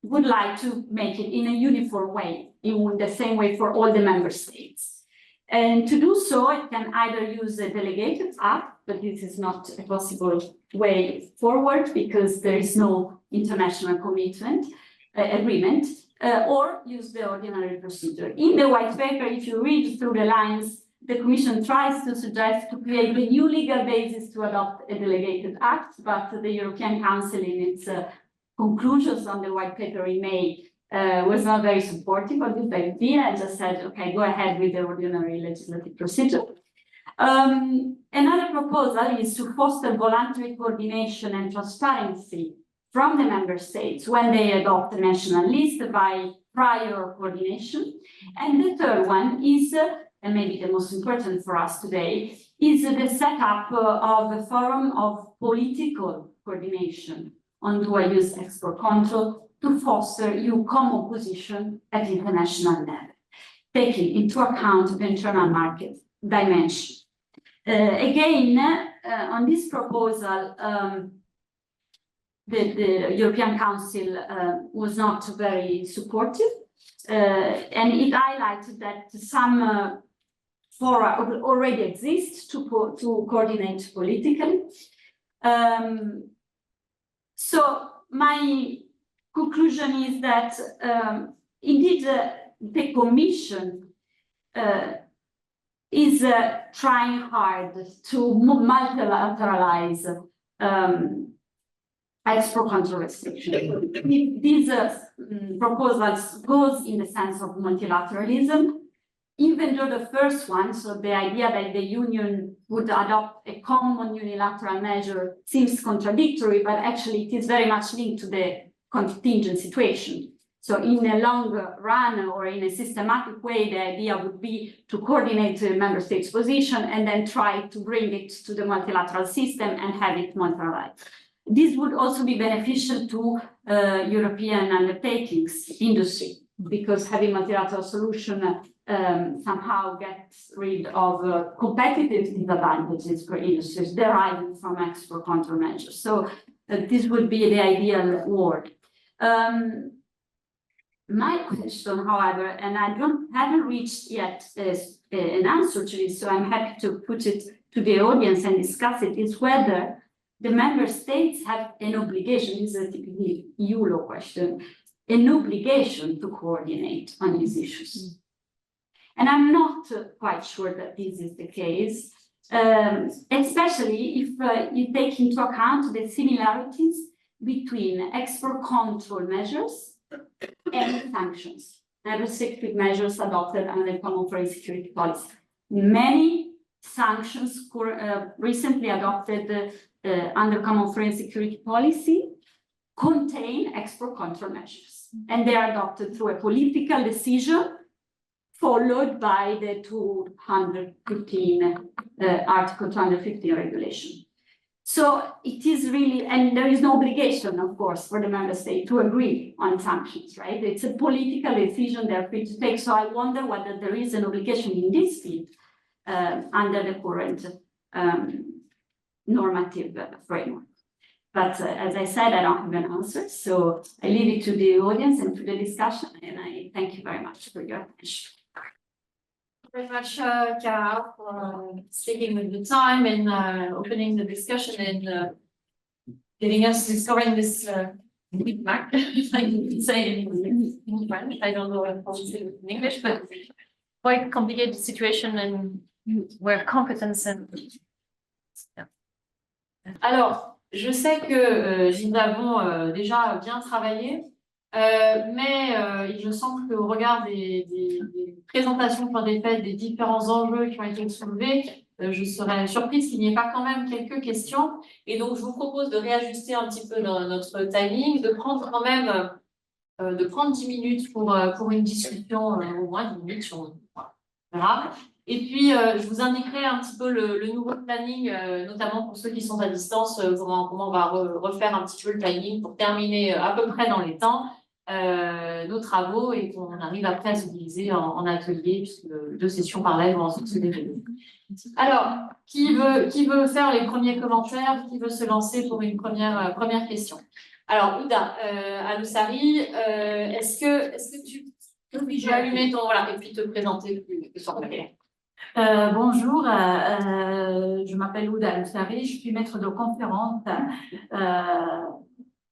would like to make it in a uniform way, in the same way for all the member states. And to do so, it can either use a delegated act, but this is not a possible way forward because there is no international commitment, agreement, or use the ordinary procedure. In the white paper, if you read through the lines, the Commission tries to suggest to create a new legal basis to adopt a delegated act, but the European Council in its conclusions on the white paper in May was not very supportive of this idea and just said, okay, go ahead with the ordinary legislative procedure. Another proposal is to foster voluntary coordination and transparency from the member states when they adopt a national list by prior coordination. And the third one is, and maybe the most important for us today, is the setup of a forum of political coordination on dual use export control to foster EU common position at international level, taking into account the internal market dimension. Again, on this proposal, the European Council was not very supportive, and it highlighted that some already exist to coordinate politically. So my conclusion is that indeed the Commission is trying hard to multilateralize export control restriction. If these proposals goes in the sense of multilateralism, even though the first one, so the idea that the Union would adopt a common unilateral measure seems contradictory, but actually it is very much linked to the contingent situation. So in the long run or in a systematic way, the idea would be to coordinate the member states' position and then try to bring it to the multilateral system and have it multilateralized. This would also be beneficial to European undertakings, industry, because having multilateral solution somehow gets rid of competitive disadvantages for industries deriving from export control measures. So this would be the ideal world. My question, however, and I haven't reached yet an answer to this, so I'm happy to put it to the audience and discuss it, is whether the member states have an obligation, this is a typically EU law question, an obligation to coordinate on these issues. And I'm not quite sure that this is the case, especially if you take into account the similarities between export control measures and sanctions and restrictive measures adopted under the Common Foreign Security Policy. Many sanctions recently adopted under Common Foreign Security Policy contain export control measures, and they are adopted through a political decision followed by the 215 Article 215 regulation. So it is really, and there is no obligation, of course, for the member state to agree on sanctions, right? It's a political decision they're free to take. So I wonder whether there is an obligation in this field under the current normative framework. But as I said, I don't have an answer. So I leave it to the audience and to the discussion. And I thank you very much for your attention. Very much, Chiara, for sticking with the time and opening the discussion and getting us discovering this feedback, if I can say in French. I don't know how to say it in English, but quite complicated situation and where competence and yeah. Alors, je sais que nous avons déjà bien travaillé. Mais il me semble qu'au regard des présentations qui ont été faites, des différents enjeux qui ont été soulevés, je serais surprise qu'il n'y ait pas quand même quelques questions. Et donc, je vous propose de réajuster un petit peu notre timing, de prendre quand même de prendre 10 minutes pour une discussion, au moins 10 minutes, on verra. Et puis, je vous indiquerai un petit peu le nouveau planning, notamment pour ceux qui sont à distance, comment on va refaire un petit peu le timing pour terminer à peu près dans les temps nos travaux et qu'on arrive après à se diviser en ateliers, puisque 2 sessions par live vont ensuite se dérouler. Alors, qui veut faire les premiers commentaires, qui veut se lancer pour une première question? Alors, Ouda Aloussari, est-ce que tu peux allumer ton... Voilà, et puis te présenter plus bonjour, je m'appelle Ouda Aloussari, je suis maître de conférence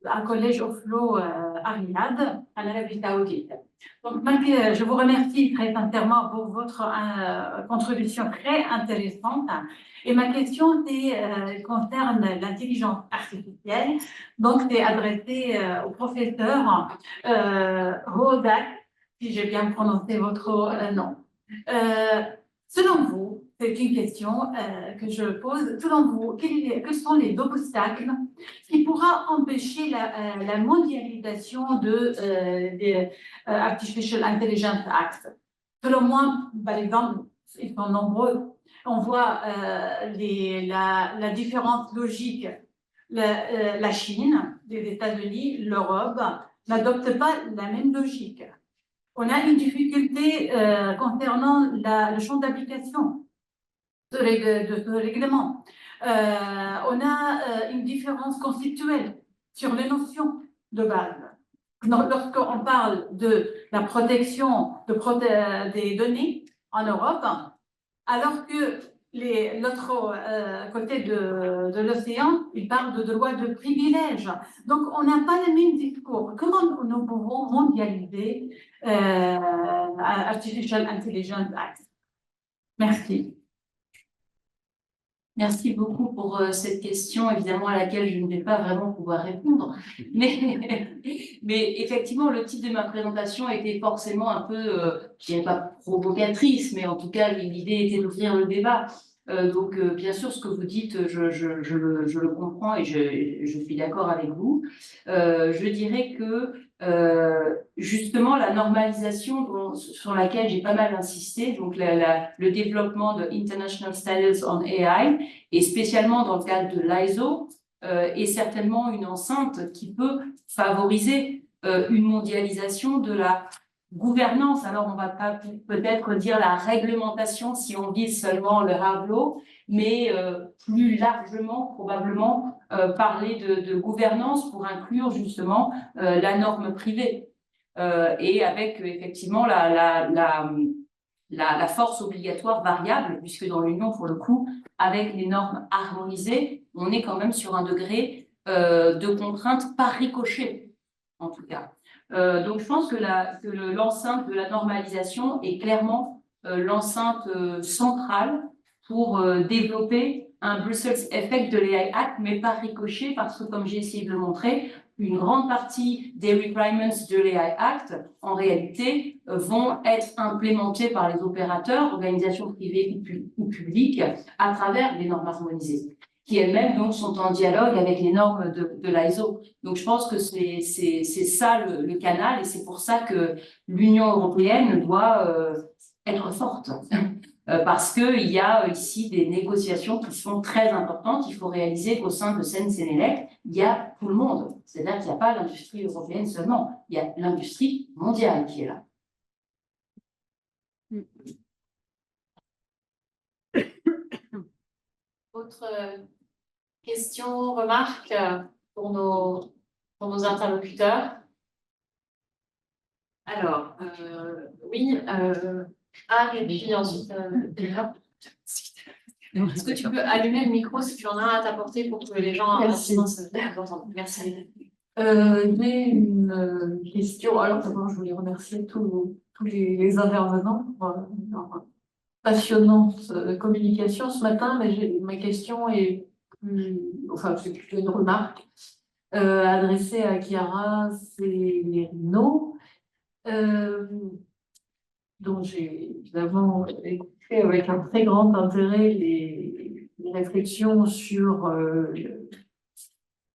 à Collège Oflo à Riyad, à l'Arabie Saoudite. Donc, je vous remercie très sincèrement pour votre contribution très intéressante. Et ma question concerne l'intelligence artificielle. Donc, c'est adressé au professeur Rodak, si j'ai bien prononcé votre nom. Selon vous, c'est une question que je pose, selon vous, quels sont les obstacles qui pourra empêcher la mondialisation des Artificial Intelligence Act? Selon moi, par exemple, ils sont nombreux. On voit la différence logique. La Chine, les États-Unis, l'Europe n'adoptent pas la même logique. On a une difficulté concernant le champ d'application de ce règlement. On a une différence conceptuelle sur les notions de base. Lorsqu'on parle de la protection des données en Europe, alors que l'autre côté de l'océan, ils parlent de droits de privilèges. Donc, on n'a pas le même discours. Comment nous pouvons mondialiser Artificial Intelligence Act? Merci. Merci beaucoup pour cette question, évidemment, à laquelle je ne vais pas vraiment pouvoir répondre. Mais effectivement, le titre de ma présentation était forcément un peu, je dirais pas provocatrice, mais en tout cas, l'idée était d'ouvrir le débat. Donc, bien sûr, ce que vous dites, je le comprends et je suis d'accord avec vous. Je dirais que justement, la normalisation sur laquelle j'ai pas mal insisté, donc le développement de International Standards on AI, et spécialement dans le cadre de l'ISO, est certainement une enceinte qui peut favoriser une mondialisation de la gouvernance. Alors, on va pas peut-être dire la réglementation si on vise seulement le hard law, mais plus largement, probablement, parler de gouvernance pour inclure justement la norme privée. Et avec effectivement la force obligatoire variable, puisque dans l'Union, pour le coup, avec les normes harmonisées, on est quand même sur un degré de contrainte par ricochet, en tout cas. Donc, je pense que l'enceinte de la normalisation est clairement l'enceinte centrale pour développer un Brussels Effect de l'AI Act, mais par ricochet, parce que, comme j'ai essayé de le montrer, une grande partie des requirements de l'AI Act, en réalité, vont être implémentés par les opérateurs, organisations privées ou publiques, à travers les normes harmonisées, qui elles-mêmes donc sont en dialogue avec les normes de l'ISO. Donc, je pense que c'est ça le canal, et c'est pour ça que l'Union européenne doit être forte. Parce qu'il y a ici des négociations qui sont très importantes. Il faut réaliser qu'au sein de Seine-Sénélec, il y a tout le monde. C'est-à-dire qu'il n'y a pas l'industrie européenne seulement, il y a l'industrie mondiale qui est là. Autre questions, remarques pour nos interlocuteurs? Alors, oui, Anne, et puis ensuite, est-ce que tu peux allumer le micro si tu en as un à t'apporter pour que les gens entendent? Merci. J'ai une question. Alors, d'abord, je voulais remercier tous les intervenants pour leur passionnante communication ce matin, mais ma question est c'est plutôt une remarque adressée à Chiara Celerino, dont j'ai évidemment écouté avec un très grand intérêt les réflexions sur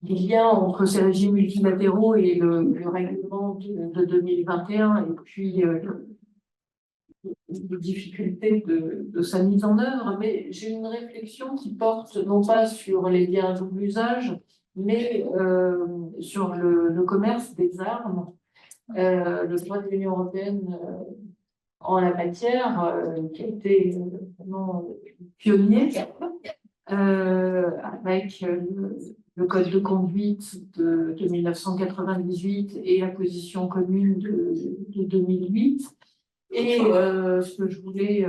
les liens entre ces régimes multilatéraux et le règlement de 2021 et puis les difficultés de sa mise en œuvre. Mais j'ai une réflexion qui porte non pas sur les biens à double usage, mais sur le commerce des armes. Le droit de l'Union européenne en la matière, qui a été vraiment pionnier, avec le code de conduite de 1998 et la position commune de 2008. Et ce que je voulais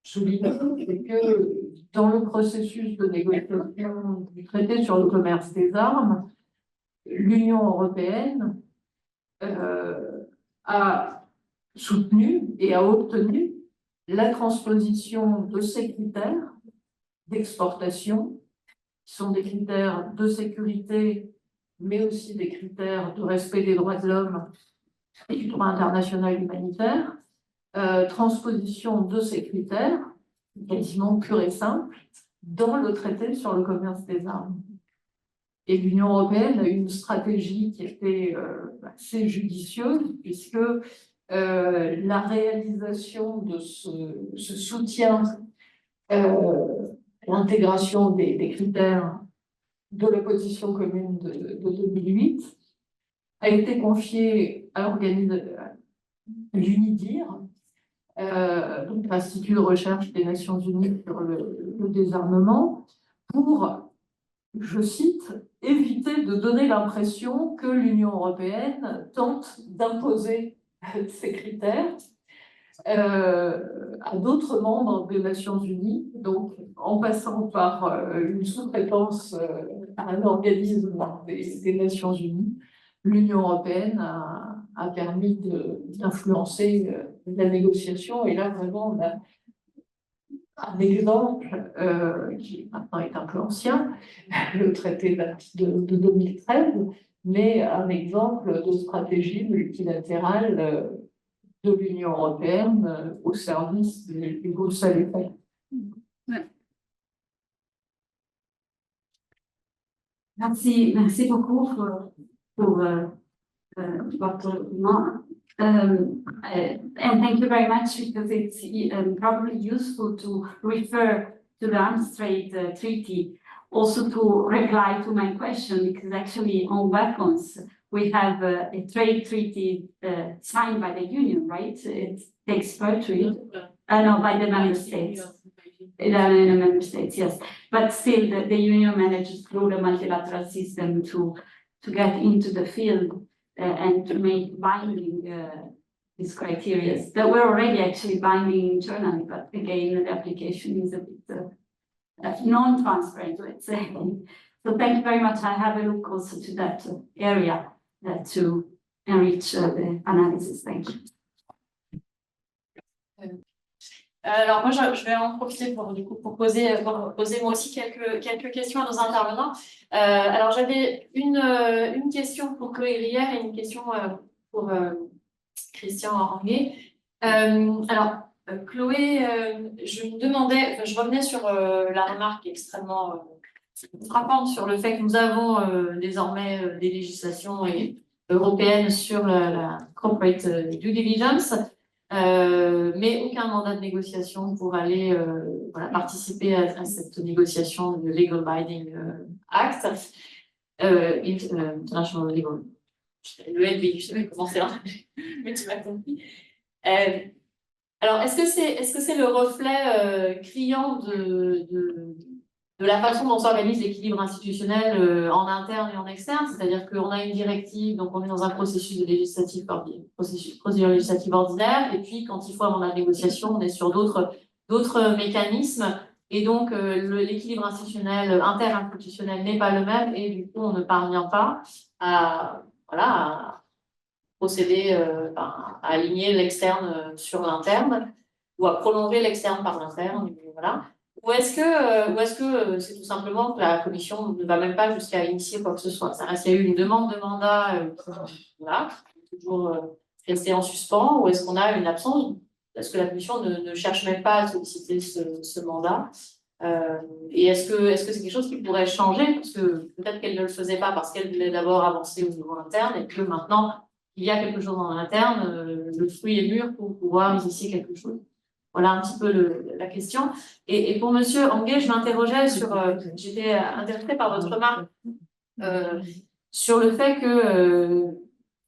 souligner, c'est que dans le processus de négociation du traité sur le commerce des armes, l'Union européenne a soutenu et a obtenu la transposition de ces critères d'exportation, qui sont des critères de sécurité, mais aussi des critères de respect des droits de l'homme et du droit international humanitaire, transposition de ces critères, quasiment pure et simple, dans le traité sur le commerce des armes. Et l'Union européenne a une stratégie qui était assez judicieuse, puisque la réalisation de ce soutien, l'intégration des critères de la position commune de 2008, a été confiée à l'UNIDIR, donc l'Institut de recherche des Nations Unies sur le désarmement, pour, je cite, éviter de donner l'impression que l'Union européenne tente d'imposer ces critères à d'autres membres des Nations Unies, donc en passant par une sous-traitance à un organisme des Nations Unies, l'Union européenne a permis d'influencer la négociation. Et là, vraiment, on a un exemple qui maintenant est un peu ancien, le traité date de 2013, mais un exemple de stratégie multilatérale de l'Union européenne au service du goût salutaire. Merci beaucoup pour votre argument. And thank you very much because it's probably useful to refer to the Arms Trade Treaty, also to reply to my question, because actually on weapons, we have a trade treaty signed by the Union, right? It takes virtually, no, by the member states. In the member states, yes. But still, the Union manages through the multilateral system to get into the field and to make binding these criteria that were already actually binding internally, but again, the application is a bit non-transparent, let's say. So thank you very much. I have a look also to that area to enrich the analysis. Thank you. Alors moi, je vais en profiter pour poser moi aussi quelques questions à nos intervenants. Alors j'avais une question pour Chloé Rière et une question pour Christian Anguet. Alors Chloé, je me demandais, je revenais sur la remarque extrêmement frappante sur le fait que nous avons désormais des législations européennes sur la corporate due diligence. Mais aucun mandat de négociation pour aller participer à cette négociation de Legal Binding Act, International Legal. Le LBI, je sais pas comment c'est là, mais tu m'as compris. Alors, est-ce que c'est le reflet criant de la façon dont s'organise l'équilibre institutionnel en interne et en externe, c'est-à-dire qu'on a une directive, donc on est dans un processus procédure législative ordinaire, et puis quand il faut un mandat de négociation, on est sur d'autres mécanismes, et donc l'équilibre institutionnel, interinstitutionnel n'est pas le même, et du coup on ne parvient pas à procéder, à aligner l'externe sur l'interne, ou à prolonger l'externe par l'interne, voilà. Ou est-ce que c'est tout simplement que la commission ne va même pas jusqu'à initier quoi que ce soit? Il y a eu une demande de mandat, voilà, toujours restée en suspens, ou est-ce qu'on a une absence? Est-ce que la commission ne cherche même pas à solliciter ce mandat? Et est-ce que c'est quelque chose qui pourrait changer? Parce que peut-être qu'elle ne le faisait pas parce qu'elle voulait d'abord avancer au niveau interne, et que maintenant, il y a quelque chose en interne, le fruit est mûr pour pouvoir initier quelque chose. Voilà un petit peu la question. Et pour Monsieur Anguet, je m'interrogeais j'étais intéressée par votre remarque sur le fait que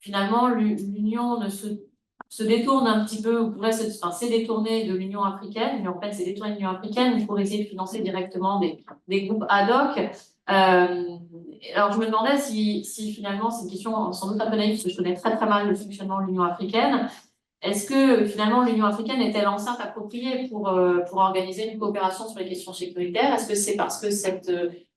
finalement l'Union se détourne un petit peu, ou pourrait s'est détournée de l'Union africaine. L'Union européenne s'est détournée de l'Union africaine pour essayer de financer directement des groupes ad hoc. Alors je me demandais si finalement, c'est une question sans doute un peu naïve, parce que je connais très très mal le fonctionnement de l'Union africaine. Est-ce que finalement l'Union africaine est-elle l'enceinte appropriée pour organiser une coopération sur les questions sécuritaires? Est-ce que c'est parce que cette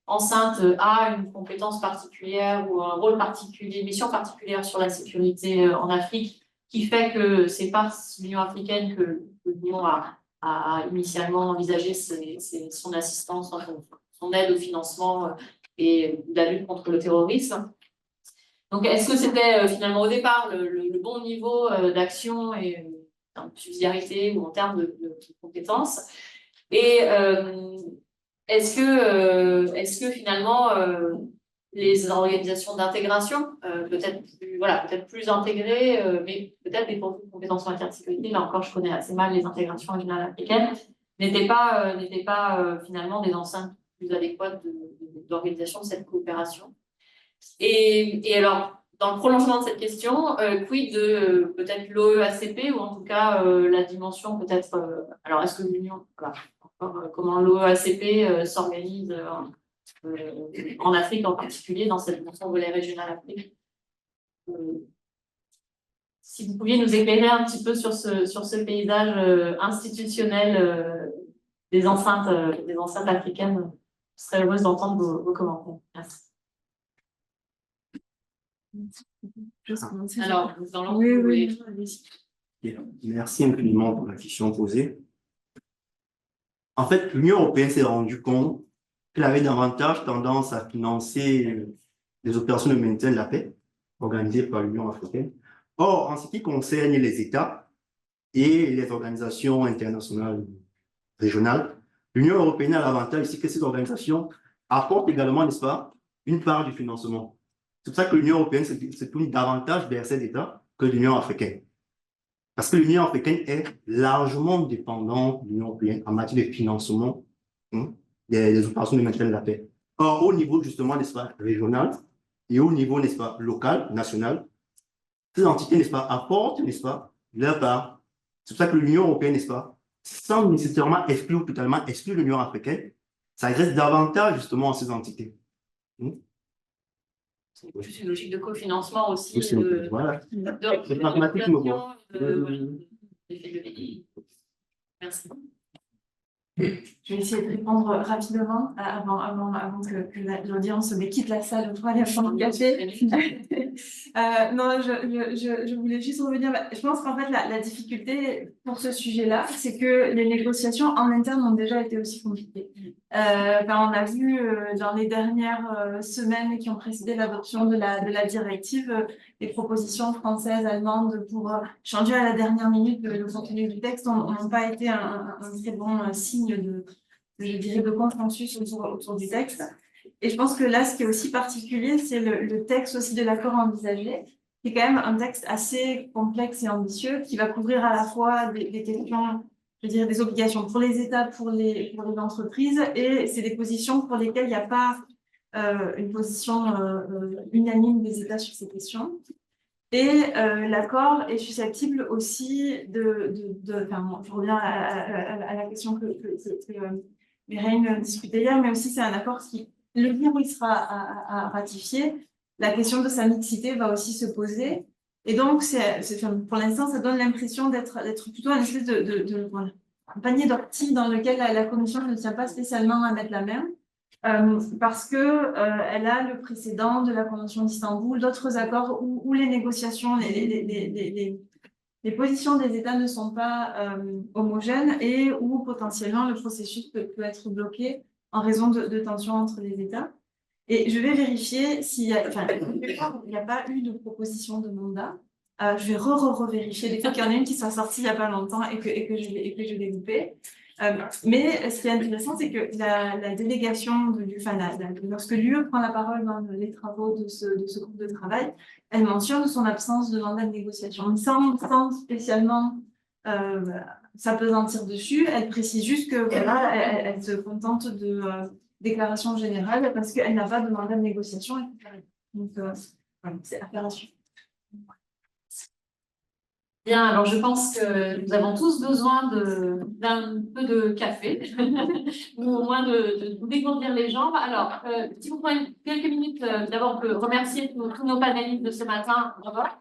enceinte a une compétence particulière ou un rôle particulier, une mission particulière sur la sécurité en Afrique, qui fait que c'est par l'Union africaine que l'Union a initialement envisagé son assistance, son aide au financement et la lutte contre le terrorisme? Donc, est-ce que c'était finalement au départ le bon niveau d'action et en subsidiarité ou en termes de compétences? Et est-ce que finalement les organisations d'intégration, peut-être plus intégrées, mais peut-être des compétences en matière de sécurité, là encore je connais assez mal les intégrations régionales africaines, n'étaient pas finalement des enceintes plus adéquates d'organisation de cette coopération? Et alors, dans le prolongement de cette question, quid de peut-être l'OEACP, ou en tout cas la dimension peut-être... alors, est-ce que l'Union... Voilà, comment l'OEACP s'organise en Afrique en particulier, dans son volet régional Afrique? si vous pouviez nous éclairer un petit peu sur ce paysage institutionnel des enceintes africaines, je serais heureuse d'entendre vos commentaires. Merci. Alors, dans l'ordre que vous voulez. Merci infiniment pour la question posée. En fait, l'Union européenne s'est rendue compte qu'elle avait davantage tendance à financer les opérations de maintien de la paix organisées par l'Union africaine. Or, en ce qui concerne les États et les organisations internationales régionales, l'Union européenne a l'avantage ici que ces organisations apportent également, n'est-ce pas, une part du financement. C'est pour ça que l'Union européenne se tourne davantage vers ces États que l'Union africaine. Parce que l'Union africaine est largement dépendante de l'Union européenne en matière de financement des opérations de maintien de la paix. Or, au niveau justement, n'est-ce pas, régional et au niveau, n'est-ce pas, local, national, ces entités, n'est-ce pas, apportent, n'est-ce pas, leur part. C'est pour ça que l'Union européenne, n'est-ce pas, sans nécessairement exclure, totalement exclure l'Union africaine, ça reste davantage justement à ces entités. C'est juste une logique de cofinancement aussi. Voilà. C'est pragmatique, me voit. Merci. Je vais essayer de répondre rapidement avant que l'audience me quitte la salle pour aller prendre un café. Non, je voulais juste revenir. Je pense qu'en fait, la difficulté pour ce sujet-là, c'est que les négociations en interne ont déjà été aussi compliquées. On a vu dans les dernières semaines qui ont précédé l'adoption de la directive, les propositions françaises, allemandes pour changer à la dernière minute le contenu du texte n'ont pas été un très bon signe je dirais, de consensus autour du texte. Et je pense que là, ce qui est aussi particulier, c'est le texte aussi de l'accord envisagé, qui est quand même un texte assez complexe et ambitieux, qui va couvrir à la fois des questions, je dirais, des obligations pour les États, pour les entreprises, et c'est des positions pour lesquelles il n'y a pas une position unanime des États sur ces questions. Et l'accord est susceptible aussi je reviens à la question que Mireille discutait hier, mais aussi c'est un accord qui, le jour où il sera à ratifier, la question de sa mixité va aussi se poser. Et donc, pour l'instant, ça donne l'impression d'être plutôt une espèce voilà, un panier d'orties dans lequel la Commission ne tient pas spécialement à mettre la main. Parce que elle a le précédent de la Convention d'Istanbul, d'autres accords où les négociations, les positions des États ne sont pas homogènes et où potentiellement le processus peut être bloqué en raison de tensions entre les États. Et je vais vérifier s'il y a, il n'y a pas eu de proposition de mandat. Je vais revérifier des fois qu'il y en a une qui soit sortie il n'y a pas longtemps et que je l'ai loupée. Mais ce qui est intéressant, c'est que la délégation lorsque l'UE prend la parole dans les travaux de ce groupe de travail, elle mentionne son absence de mandat de négociation. Sans spécialement s'apesantir dessus, elle précise juste que voilà, elle se contente de déclaration générale parce qu'elle n'a pas de mandat de négociation. Donc, voilà, c'est affaire à suivre. Bien, alors je pense que nous avons tous besoin d'un peu de café, ou au moins de dégourdir les jambes. Alors, si vous prenez quelques minutes, d'abord, on peut remercier tous nos panélistes de ce matin. Au revoir.